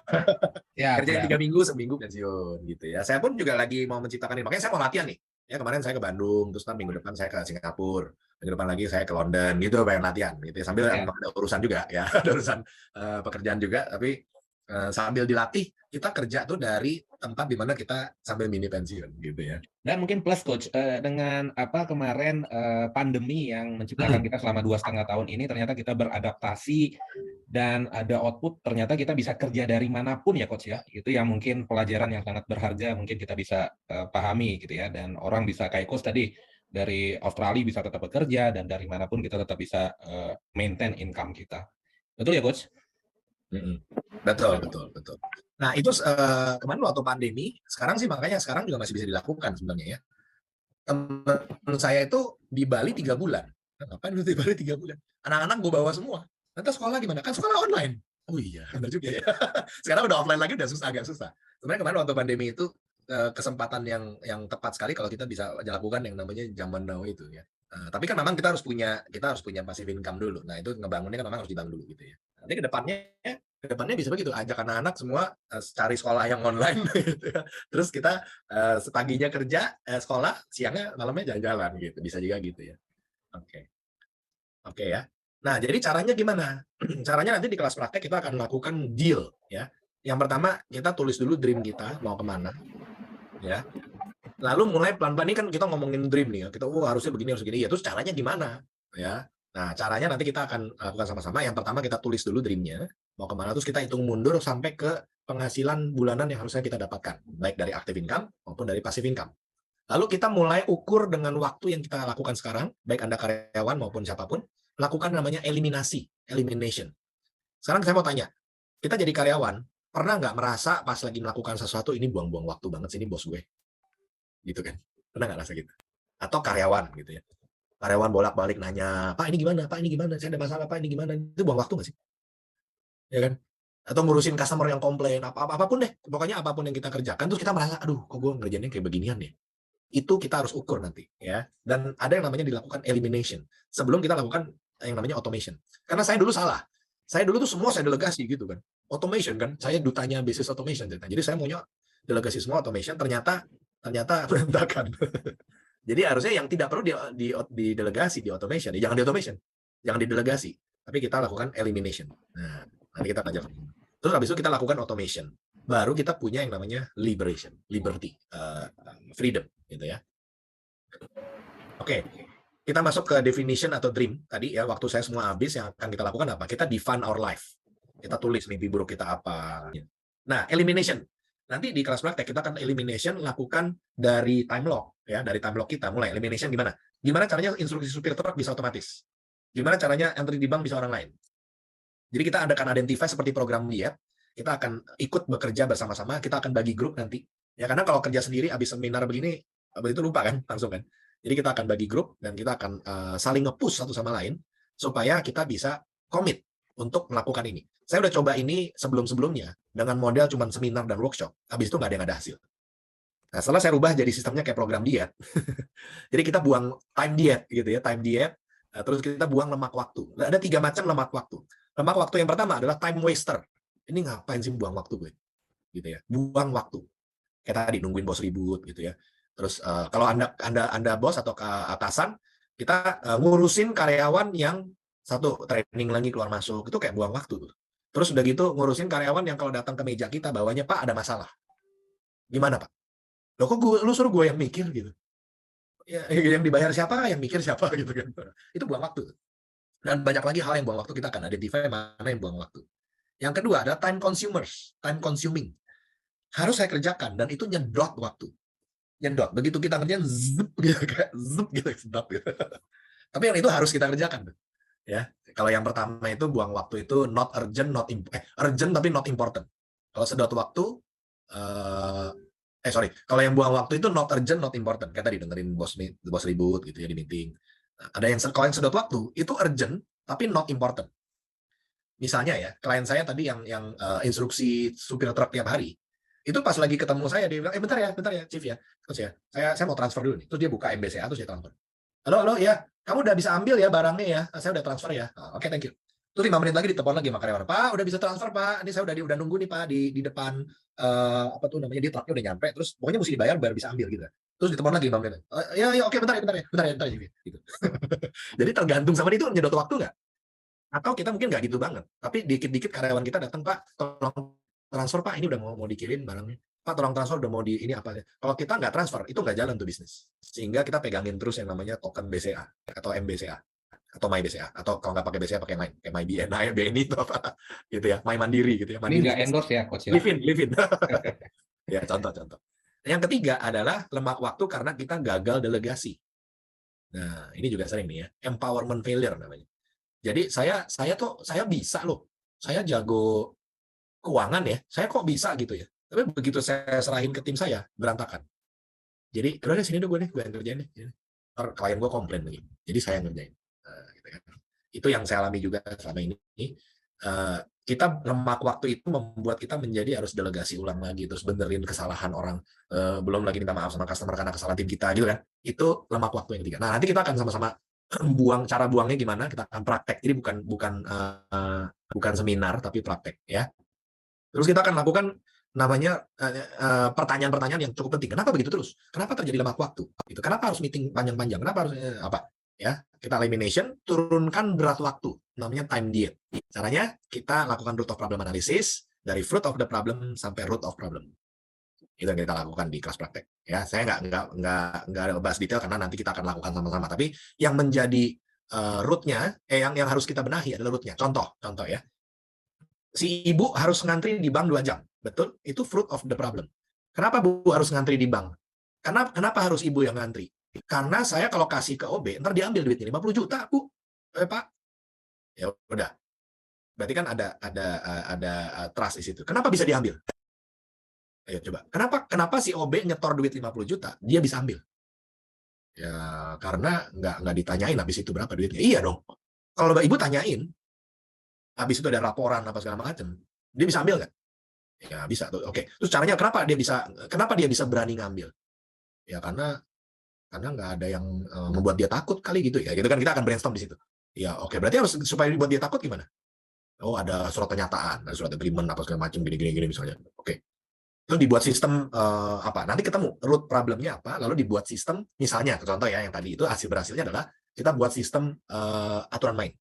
Ya, kerja 3 minggu, seminggu pensiun gitu ya. Saya pun juga lagi mau menciptakan ini, makanya saya mau latihan nih. Ya kemarin saya ke Bandung, terus minggu depan saya ke Singapura, minggu depan lagi saya ke London, gitu pengen latihan gitu ya. Sambil ada urusan juga ya, ada urusan pekerjaan juga, tapi sambil dilatih kita kerja tuh dari tempat di mana kita sambil mini pensiun gitu ya. Dan mungkin plus Coach dengan kemarin pandemi yang menciptakan kita selama 2,5 tahun ini, ternyata kita beradaptasi dan ada output, ternyata kita bisa kerja dari manapun ya, Coach ya. Itu yang mungkin pelajaran yang sangat berharga mungkin kita bisa pahami gitu ya. Dan orang bisa kayak Coach tadi dari Australia bisa tetap bekerja, dan dari manapun kita tetap bisa maintain income kita. Betul ya, Coach? Betul. Nah itu kemarin waktu pandemi, sekarang juga masih bisa dilakukan sebenarnya ya. Teman saya itu di Bali 3 bulan. Ngapain di Bali 3 bulan? Anak-anak gue bawa semua. Nanti sekolah gimana? Kan sekolah online. Oh iya, benar juga ya. Sekarang udah offline lagi, udah agak susah. Sebenarnya kemarin waktu pandemi itu kesempatan yang tepat sekali kalau kita bisa lakukan yang namanya zaman now itu ya. Tapi kan memang kita harus punya passive income dulu. Nah itu ngebangunnya kan memang harus dibangun dulu gitu ya. Nanti kedepannya bisa begitu, ajak anak-anak semua cari sekolah yang online gitu ya. Terus kita paginya kerja, sekolah, siangnya malamnya jalan-jalan gitu, bisa juga gitu ya. Oke ya. Nah jadi caranya gimana? Caranya nanti di kelas praktek kita akan melakukan deal ya. Yang pertama kita tulis dulu dream kita mau kemana ya. Lalu mulai pelan-pelan, ini kan kita ngomongin dream nih ya, kita harusnya begini ya, terus caranya gimana ya. Nah caranya nanti kita akan lakukan sama-sama. Yang pertama kita tulis dulu dreamnya mau kemana, terus kita hitung mundur sampai ke penghasilan bulanan yang harusnya kita dapatkan, baik dari active income maupun dari passive income. Lalu kita mulai ukur dengan waktu yang kita lakukan sekarang, baik Anda karyawan maupun siapapun, lakukan namanya elimination. Sekarang saya mau tanya, kita jadi karyawan, pernah nggak merasa pas lagi melakukan sesuatu, ini buang-buang waktu banget sih, ini bos gue? Gitu kan? Pernah nggak rasa gitu? Atau karyawan gitu ya. Karyawan bolak-balik nanya, Pak ini gimana? Saya ada masalah, Pak ini gimana? Itu buang waktu nggak sih? Ya kan? Atau ngurusin customer yang komplain, apapun deh. Pokoknya apapun yang kita kerjakan, terus kita merasa, aduh kok gue ngerjainnya kayak beginian ya? Itu kita harus ukur nanti. Ya. Dan ada yang namanya dilakukan elimination. Sebelum kita lakukan yang namanya automation. Karena saya dulu salah. Saya dulu tuh semua saya delegasi gitu kan. automation kan, saya dutanya business automation. Jadi saya maunya delegasi semua automation, ternyata berantakan. Jadi harusnya yang tidak perlu di delegasi, di automation, jangan di automation, jangan di delegasi, tapi kita lakukan elimination. Nah, nanti kita belajar. Terus habis itu kita lakukan automation. Baru kita punya yang namanya liberation, liberty, freedom, gitu ya. Oke, kita masuk ke definition atau dream tadi ya. Waktu saya semua habis, yang akan kita lakukan apa? Kita define our life. Kita tulis mimpi buruk kita apa. Nah, elimination. Nanti di kelas praktek kita akan elimination lakukan dari time lock ya, dari time lock kita mulai elimination gimana? Gimana caranya instruksi supir truk bisa otomatis? Gimana caranya entry di bank bisa orang lain? Jadi kita akan identify seperti program diet, kita akan ikut bekerja bersama-sama, kita akan bagi grup nanti. Ya karena kalau kerja sendiri habis seminar begini, begitu lupa kan langsung kan. Jadi kita akan bagi grup dan kita akan saling nge-push satu sama lain supaya kita bisa komit untuk melakukan ini. Saya udah coba ini sebelum-sebelumnya dengan model cuma seminar dan workshop. Habis itu nggak ada yang ada hasil. Nah, setelah saya rubah jadi sistemnya kayak program diet. Jadi kita buang time diet gitu ya, time diet. Terus kita buang lemak waktu. Ada 3 macam lemak waktu. Lemak waktu yang pertama adalah time waster. Ini ngapain sih buang waktu gue? Gitu ya. Buang waktu. Kayak tadi nungguin bos ribut gitu ya. Terus kalau Anda bos atau ke atasan, kita ngurusin karyawan yang satu training lagi keluar masuk, itu kayak buang waktu tuh. Terus udah gitu ngurusin karyawan yang kalau datang ke meja kita bawanya, Pak ada masalah. Gimana Pak? Loh kok lu suruh gue yang mikir gitu? Ya, yang dibayar siapa, yang mikir siapa gitu kan. Itu buang waktu. Dan banyak lagi hal yang buang waktu, kita akan identify mana yang buang waktu. Yang kedua ada time consumers, time consuming. Harus saya kerjakan dan itu nyedot waktu. Nyedot. Begitu kita kerjain zup gitu kayak zup gitu sedap gitu. Tapi yang itu harus kita kerjakan. Ya, kalau yang pertama itu buang waktu itu not urgent, urgent tapi not important. Kalau sedot waktu, kalau yang buang waktu itu not urgent, not important. Kayak tadi dengerin bos ribut gitu ya di meeting. Nah, ada yang kalau yang sedot waktu itu urgent tapi not important. Misalnya ya, klien saya tadi yang instruksi supir truk tiap hari, itu pas lagi ketemu saya dia bilang, bentar ya, Chief ya, terus ya, saya mau transfer dulu nih. Terus dia buka MBCA terus dia transfer. Halo ya. Kamu udah bisa ambil ya barangnya ya, saya udah transfer ya. Oke, thank you. Terus 5 menit lagi ditelepon lagi sama karyawan, Pak udah bisa transfer Pak, ini saya udah nunggu nih Pak di depan apa tuh namanya, di truknya udah nyampe, terus pokoknya mesti dibayar biar bisa ambil gitu. Terus ditelepon lagi 5 menit. Ya oke bentar ya gitu. Jadi tergantung sama dia itu nyedot waktu nggak? Atau kita mungkin nggak gitu banget, tapi dikit-dikit karyawan kita datang, Pak tolong transfer Pak, ini udah mau dikirim barangnya. Pak tolong transfer udah mau di ini apa ya. Kalau kita nggak transfer, itu nggak jalan tuh bisnis. Sehingga kita pegangin terus yang namanya token BCA atau MBCA atau MyBCA, atau kalau nggak pakai BCA pakai yang lain kayak MyBNI, BNI itu apa gitu ya, My Mandiri gitu ya. Ini nggak endorse ya Coach ya. Live in. Ya contoh. Yang ketiga adalah lemak waktu karena kita gagal delegasi. Nah ini juga sering nih ya, empowerment failure namanya. Jadi saya bisa loh, saya jago keuangan ya, saya kok bisa gitu ya. Tapi begitu saya serahin ke tim saya, berantakan. Jadi, udah sini dulu gue yang kerjain deh. Klien gue komplain lagi. Jadi saya yang ngerjain. Gitu kan. Itu yang saya alami juga selama ini. Kita lemak waktu itu membuat kita menjadi harus delegasi ulang lagi, terus benerin kesalahan orang. Belum lagi minta maaf sama customer karena kesalahan tim kita gitu kan. Itu lemak waktu yang ketiga. Nah, nanti kita akan sama-sama cara buangnya gimana, kita akan praktek. Jadi bukan seminar tapi praktek ya. Terus kita akan lakukan namanya pertanyaan-pertanyaan yang cukup penting. Kenapa begitu terus? Kenapa terjadi lemak waktu? Gitu. Kenapa harus meeting panjang-panjang? Kenapa harus apa? Ya, kita elimination, turunkan berat waktu. Namanya time diet. Caranya kita lakukan root of problem analysis dari fruit of the problem sampai root of problem. Itu yang kita lakukan di kelas praktek. Ya, saya nggak bahas detail karena nanti kita akan lakukan sama-sama. Tapi yang menjadi rootnya, yang harus kita benahi adalah rootnya. Contoh ya. Si ibu harus ngantri di bank 2 jam. Betul? Itu fruit of the problem. Kenapa Bu harus ngantri di bank? Kenapa harus ibu yang ngantri? Karena saya kalau kasih ke OB, ntar diambil duitnya 50 juta, Bu. Pak. Ya udah. Berarti kan ada trust di situ. Kenapa bisa diambil? Ayo coba. Kenapa si OB nyetor duit 50 juta, dia bisa ambil? Ya karena nggak ditanyain habis itu berapa duitnya. Iya dong. Kalau ibu tanyain, habis itu ada laporan apa segala macam, dia bisa ambil nggak? Ya bisa tuh. Oke. Terus caranya kenapa dia bisa berani ngambil? Ya karena nggak ada yang membuat dia takut kali gitu ya. Gitu kan kita akan brainstorm di situ. Ya oke. Berarti harus supaya dibuat dia takut gimana? Oh, ada surat pernyataan, ada surat agreement apa segala macam gini misalnya. Oke. Terus dibuat sistem apa? Nanti ketemu root problemnya apa, lalu dibuat sistem, misalnya contoh ya yang tadi itu hasil berhasilnya adalah kita buat sistem aturan main.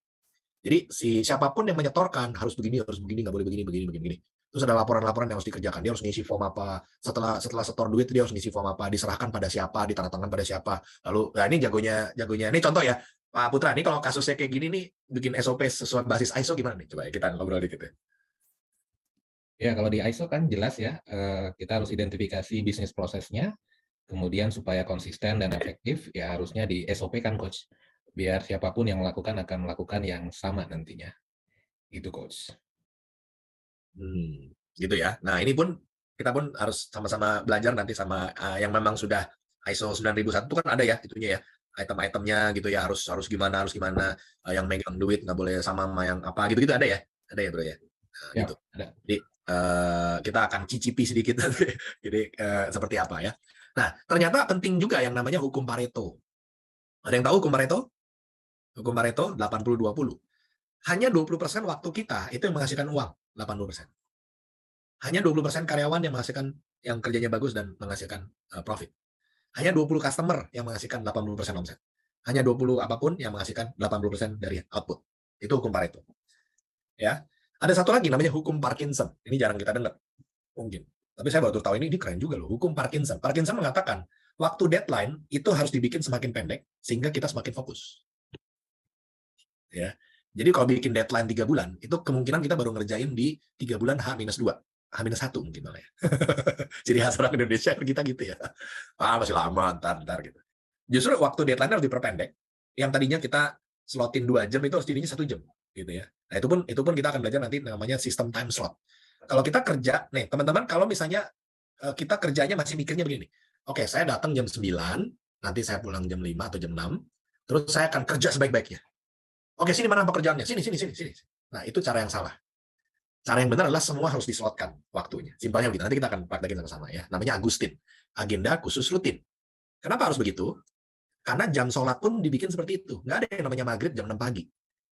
Jadi siapapun yang menyetorkan harus begini, nggak boleh begini. Terus ada laporan-laporan yang harus dikerjakan. Dia harus ngisi form apa. Setelah setor duit dia harus ngisi form apa, diserahkan pada siapa, ditandatangan pada siapa. Lalu, nah ini jagonya. Ini contoh ya, Pak Putra. Ini kalau kasusnya kayak gini nih, bikin SOP sesuai basis ISO gimana nih? Coba kita ngobrol dikit ya. Ya, kalau di ISO kan jelas ya, kita harus identifikasi bisnis prosesnya, kemudian supaya konsisten dan efektif, ya harusnya di SOP kan, Coach. Biar siapapun yang melakukan akan melakukan yang sama nantinya. Itu, Coach. Gitu ya. Nah, ini pun kita pun harus sama-sama belajar nanti sama yang memang sudah ISO 9001 itu kan ada ya itunya ya. Item-itemnya gitu ya, harus gimana yang megang duit nggak boleh sama yang apa gitu ada ya. Ada ya, Bro ya. Nah, Ya, gitu. ada. Jadi kita akan cicipi sedikit nanti. Jadi seperti apa ya. Nah, ternyata penting juga yang namanya hukum Pareto. Ada yang tahu hukum Pareto? Hukum Pareto 80-20. Hanya 20% waktu kita itu yang menghasilkan uang, 80%. Hanya 20% karyawan yang menghasilkan, yang kerjanya bagus dan menghasilkan profit. Hanya 20 customer yang menghasilkan 80% omset. Hanya 20 apapun yang menghasilkan 80% dari output. Itu hukum Pareto. Ya. Ada satu lagi namanya hukum Parkinson. Ini jarang kita dengar. Mungkin. Tapi saya baru tahu ini keren juga loh. Hukum Parkinson. Parkinson mengatakan, waktu deadline itu harus dibikin semakin pendek sehingga kita semakin fokus. Ya. Jadi kalau bikin deadline 3 bulan, itu kemungkinan kita baru ngerjain di 3 bulan H-2. H-1 mungkin malah ya. Jadi khas orang Indonesia kita gitu ya. Masih lama, ntar gitu. Justru waktu deadline harus diperpendek. Yang tadinya kita slotin 2 jam itu harus jadinya 1 jam gitu ya. Nah, itu pun kita akan belajar nanti namanya sistem time slot. Kalau kita kerja, nih teman-teman, kalau misalnya kita kerjanya masih mikirnya begini. Oke, saya datang jam 9, nanti saya pulang jam 5 atau jam 6, terus saya akan kerja sebaik-baiknya. Oke, sini mana pekerjaannya? Sini. Nah, itu cara yang salah. Cara yang benar adalah semua harus dislotkan waktunya. Simpelnya begitu. Nanti kita akan praktekin sama-sama ya. Namanya Agustin. Agenda khusus rutin. Kenapa harus begitu? Karena jam sholat pun dibikin seperti itu. Nggak ada yang namanya maghrib jam 6 pagi.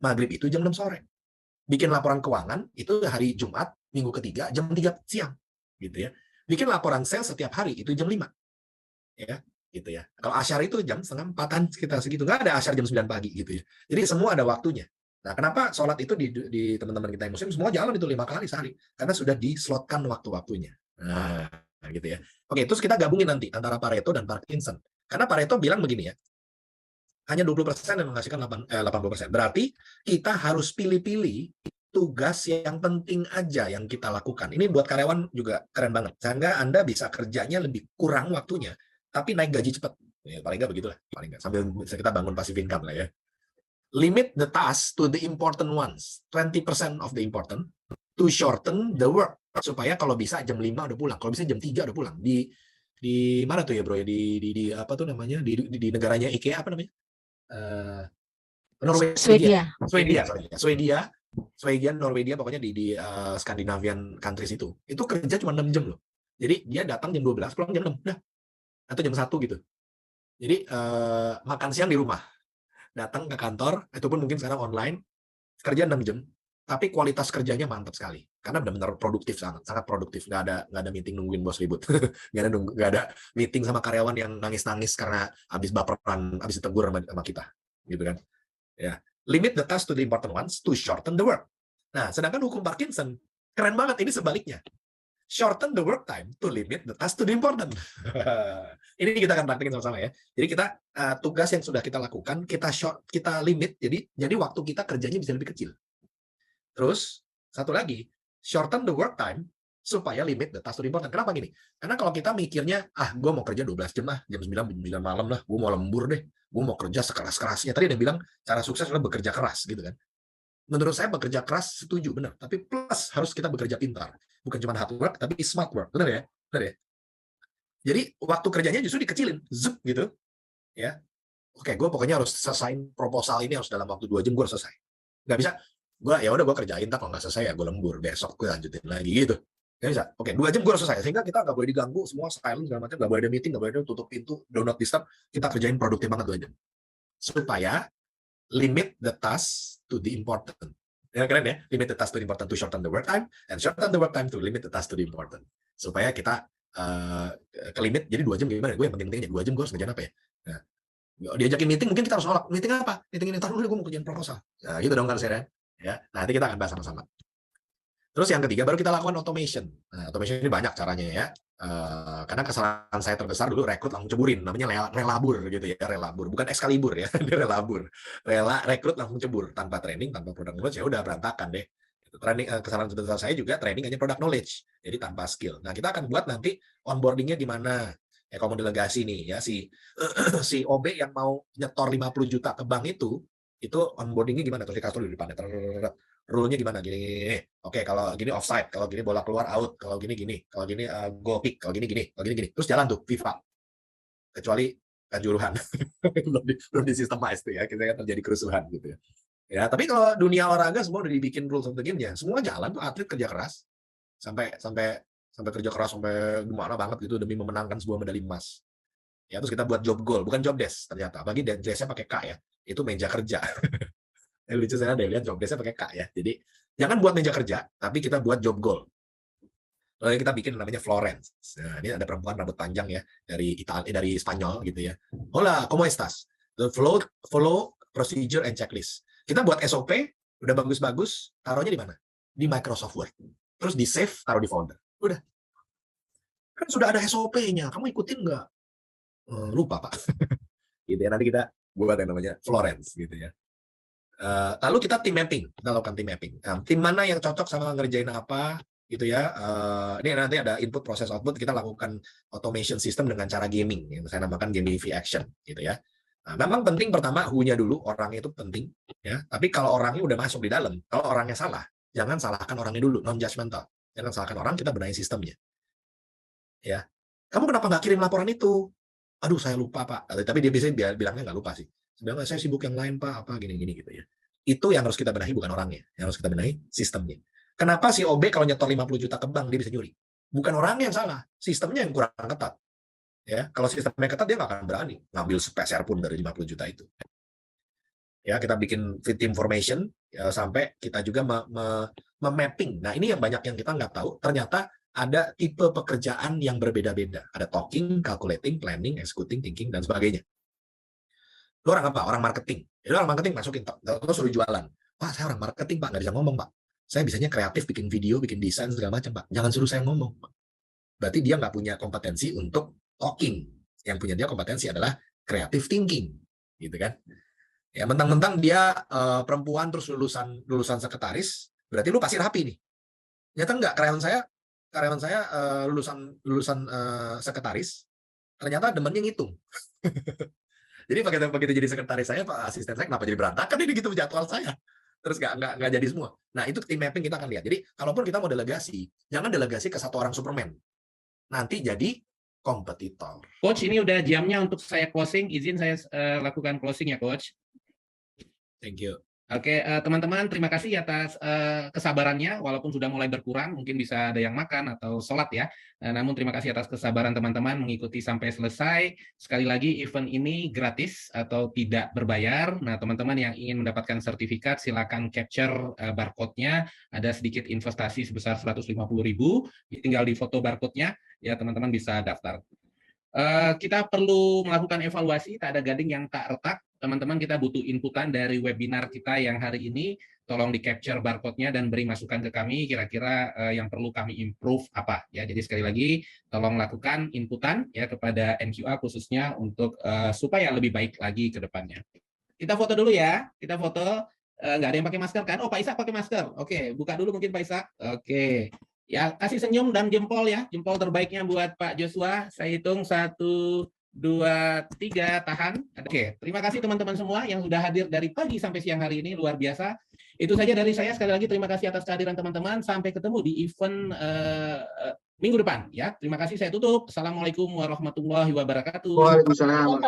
Maghrib itu jam 6 sore. Bikin laporan keuangan itu hari Jumat, minggu ketiga, jam 3 siang. Gitu ya. Bikin laporan sales setiap hari itu jam 5. Ya. Gitu ya. Kalau asyar itu jam 3:30 sekitar segitu. Nggak ada asyar jam 9 pagi gitu ya. Jadi semua ada waktunya. Nah, kenapa sholat itu di teman-teman kita yang muslim semua jalan itu 5 kali sehari? Karena sudah dislotkan waktu-waktunya. Nah, gitu ya. Oke, terus kita gabungin nanti antara Pareto dan Parkinson. Karena Pareto bilang begini ya, hanya 20% yang menghasilkan 80%. Berarti kita harus pilih-pilih tugas yang penting aja yang kita lakukan. Ini buat karyawan juga keren banget. Sehingga Anda bisa kerjanya lebih kurang waktunya, tapi naik gaji cepat. Ya, paling nggak begitulah. Paling nggak. Sambil bisa kita bangun passive income lah ya. Limit the task to the important ones, 20% of the important, to shorten the work. Supaya kalau bisa jam 5 udah pulang, kalau bisa jam 3 udah pulang. Di mana tuh ya bro ya? Di apa tuh namanya? Di negaranya IKEA apa namanya? Norwegia. Swedia, Norwegia, pokoknya di Scandinavian countries itu kerja cuma 6 jam loh. Jadi dia datang jam 12, pulang jam 6, udah. Atau jam 1 gitu. Jadi makan siang di rumah. Datang ke kantor, itu pun mungkin sekarang online, kerja 6 jam, tapi kualitas kerjanya mantap sekali. Karena benar-benar produktif, sangat produktif. Nggak ada meeting nungguin bos ribut. nggak ada meeting sama karyawan yang nangis-nangis karena habis baperan, habis ditegur sama kita. Gitu kan. Ya. Limit the task to the important ones to shorten the work. Nah, sedangkan hukum Parkinson, keren banget, ini sebaliknya. Shorten the work time to limit the task to the important. Ini kita akan praktekin sama-sama ya. Jadi kita tugas yang sudah kita lakukan, kita limit, jadi waktu kita kerjanya bisa lebih kecil. Terus, satu lagi, shorten the work time supaya limit the task to the important. Kenapa gini? Karena kalau kita mikirnya, gue mau kerja 12 jam lah, jam 9 malam lah, gue mau lembur deh, gue mau kerja sekeras-kerasnya. Tadi ada bilang, cara sukses adalah bekerja keras, gitu kan. Menurut saya bekerja keras setuju, benar. Tapi plus harus kita bekerja pintar. Bukan cuma hard work, tapi smart work. Benar ya? Benar ya? Jadi waktu kerjanya justru dikecilin. Zup gitu. Ya. Oke, gue pokoknya harus selesaiin proposal ini harus dalam waktu 2 jam gue harus selesai. Nggak bisa. Gue kerjain, tak kalau nggak selesai ya gue lembur. Besok gue lanjutin lagi gitu. Nggak bisa. Oke, 2 jam gue harus selesai. Sehingga kita nggak boleh diganggu, semua silent segala macam. Nggak boleh ada meeting, nggak boleh ada tutup pintu, do not disturb. Kita kerjain produktif banget 2 jam. Supaya limit the task to the important. Ya keren ya, limit the task to the important to shorten the work time, and shorten the work time to limit the task to the important. Supaya kita ke limit, jadi 2 jam gimana? Gue yang penting-penting aja 2 jam gue harus ngerjain apa ya? Nah, diajakin meeting mungkin kita harus nolak. Meeting apa? Meeting ini, ntar dulu gue mau kerjain proposal. Nah, gitu dong harusnya kan? Ya, nah, nanti kita akan bahas sama-sama. Terus yang ketiga baru kita lakukan automation. Nah, automation ini banyak caranya ya. Karena kesalahan saya terbesar dulu rekrut langsung ceburin, namanya relabur gitu ya, relabur, bukan Excalibur ya, dia relabur, rekrut langsung cebur tanpa training, tanpa product knowledge, ya udah berantakan deh. Kesalahan terbesar saya juga training hanya product knowledge, jadi tanpa skill. Nah kita akan buat nanti onboardingnya gimana. Ya kalau mau delegasi nih ya si OB yang mau nyetor 50 juta ke bank itu onboardingnya gimana? Terus dikasih di depan, rule-nya gimana? Gini. Oke, kalau gini offside, kalau gini bola keluar out, kalau gini, kalau gini goal kick, kalau gini. Terus jalan tuh FIFA. Kecuali kanjuruhan. belum di systemize tuh ya, kita kan terjadi kerusuhan gitu ya. Ya, tapi kalau dunia olahraga semua udah dibikin rules of the game-nya. Semua jalan tuh, atlet kerja keras. Sampai kerja keras sampai gimana banget gitu demi memenangkan sebuah medali emas. Ya, terus kita buat job goal, bukan job desk ternyata. Bagi desk-nya pakai K ya. Itu meja kerja. Lucu saya ada lihat job desk-nya pakai K ya. Jadi jangan buat meja kerja, tapi kita buat job goal. Lalu kita bikin namanya Florence. Nah, ini ada perempuan rambut panjang ya dari Spanyol gitu ya. Hola, ¿cómo estás? Follow procedure and checklist. Kita buat SOP udah bagus-bagus, taruhnya di mana? Di Microsoft Word. Terus di save, taruh di folder. Udah. Kan sudah ada SOP-nya. Kamu ikutin nggak? Lupa Pak. Gitu ya. Nanti kita buat yang namanya Florence gitu ya. Lalu kita tim mapping, kita lakukan tim mapping. Tim mana yang cocok sama ngerjain apa gitu ya. Ini nanti ada input, proses, output. Kita lakukan automation system dengan cara gaming yang saya namakan gamification gitu ya. Nah, memang penting pertama who-nya dulu, orangnya itu penting ya. Tapi kalau orangnya udah masuk di dalam, kalau orangnya salah, jangan salahkan orangnya dulu, non judgmental. Jangan salahkan orang, kita benahi sistemnya. Ya. Kamu kenapa nggak kirim laporan itu? Aduh, saya lupa Pak. Tapi dia biasanya bilangnya nggak lupa sih. Sebenarnya saya sibuk yang lain Pak, apa gini-gini gitu ya. Itu yang harus kita benahi, bukan orangnya. Yang harus kita benahi sistemnya. Kenapa si OB kalau nyetor 50 juta ke bank dia bisa nyuri? Bukan orangnya yang salah, sistemnya yang kurang ketat. Ya, kalau sistemnya ketat dia nggak akan berani ngambil sepeser pun dari 50 juta itu. Ya, kita bikin fit information ya, sampai kita juga mapping. Nah, ini yang banyak yang kita nggak tahu. Ternyata ada tipe pekerjaan yang berbeda-beda. Ada talking, calculating, planning, executing, thinking, dan sebagainya. Lu orang apa? Orang marketing. Jadi orang marketing masukin, terus suruh jualan. Pak, saya orang marketing Pak, nggak bisa ngomong Pak. Saya bisanya kreatif, bikin video, bikin desain segala macam Pak. Jangan suruh saya ngomong. Berarti dia nggak punya kompetensi untuk talking. Yang punya dia kompetensi adalah creative thinking, gitu kan? Ya mentang-mentang dia perempuan terus lulusan sekretaris, berarti lu pasti rapi nih. Ternyata enggak, karyawan saya lulusan sekretaris, ternyata demennya ngitung. Jadi begitu jadi sekretaris saya, Pak asisten saya kenapa jadi berantakan ini gitu jadwal saya. Terus nggak jadi semua. Nah itu tim mapping kita akan lihat. Jadi kalaupun kita mau delegasi, jangan delegasi ke satu orang Superman. Nanti jadi kompetitor. Coach, ini udah jamnya untuk saya closing. Izin saya lakukan closing ya, Coach. Thank you. Oke, teman-teman, terima kasih atas kesabarannya. Walaupun sudah mulai berkurang, mungkin bisa ada yang makan atau sholat ya. Namun terima kasih atas kesabaran teman-teman mengikuti sampai selesai. Sekali lagi, event ini gratis atau tidak berbayar. Nah, teman-teman yang ingin mendapatkan sertifikat, silakan capture barcode-nya. Ada sedikit investasi sebesar 150.000. Tinggal di foto barcode-nya, ya teman-teman bisa daftar. Kita perlu melakukan evaluasi, tak ada gading yang tak retak. Teman-teman, kita butuh inputan dari webinar kita yang hari ini. Tolong di-capture barcode-nya dan beri masukan ke kami, kira-kira yang perlu kami improve apa. Ya, jadi sekali lagi, tolong lakukan inputan ya kepada NQA khususnya untuk supaya lebih baik lagi ke depannya. Kita foto dulu ya, kita foto. Nggak ada yang pakai masker kan? Oh, Pak Ishak pakai masker. Oke, buka dulu mungkin Pak Ishak. Oke. Ya, kasih senyum dan jempol ya. Jempol terbaiknya buat Pak Joshua. Saya hitung 1, 2, 3, tahan. Oke, terima kasih teman-teman semua yang sudah hadir dari pagi sampai siang hari ini, luar biasa. Itu saja dari saya. Sekali lagi terima kasih atas kehadiran teman-teman. Sampai ketemu di event minggu depan ya. Terima kasih, saya tutup. Assalamualaikum warahmatullahi wabarakatuh. Waalaikumsalam.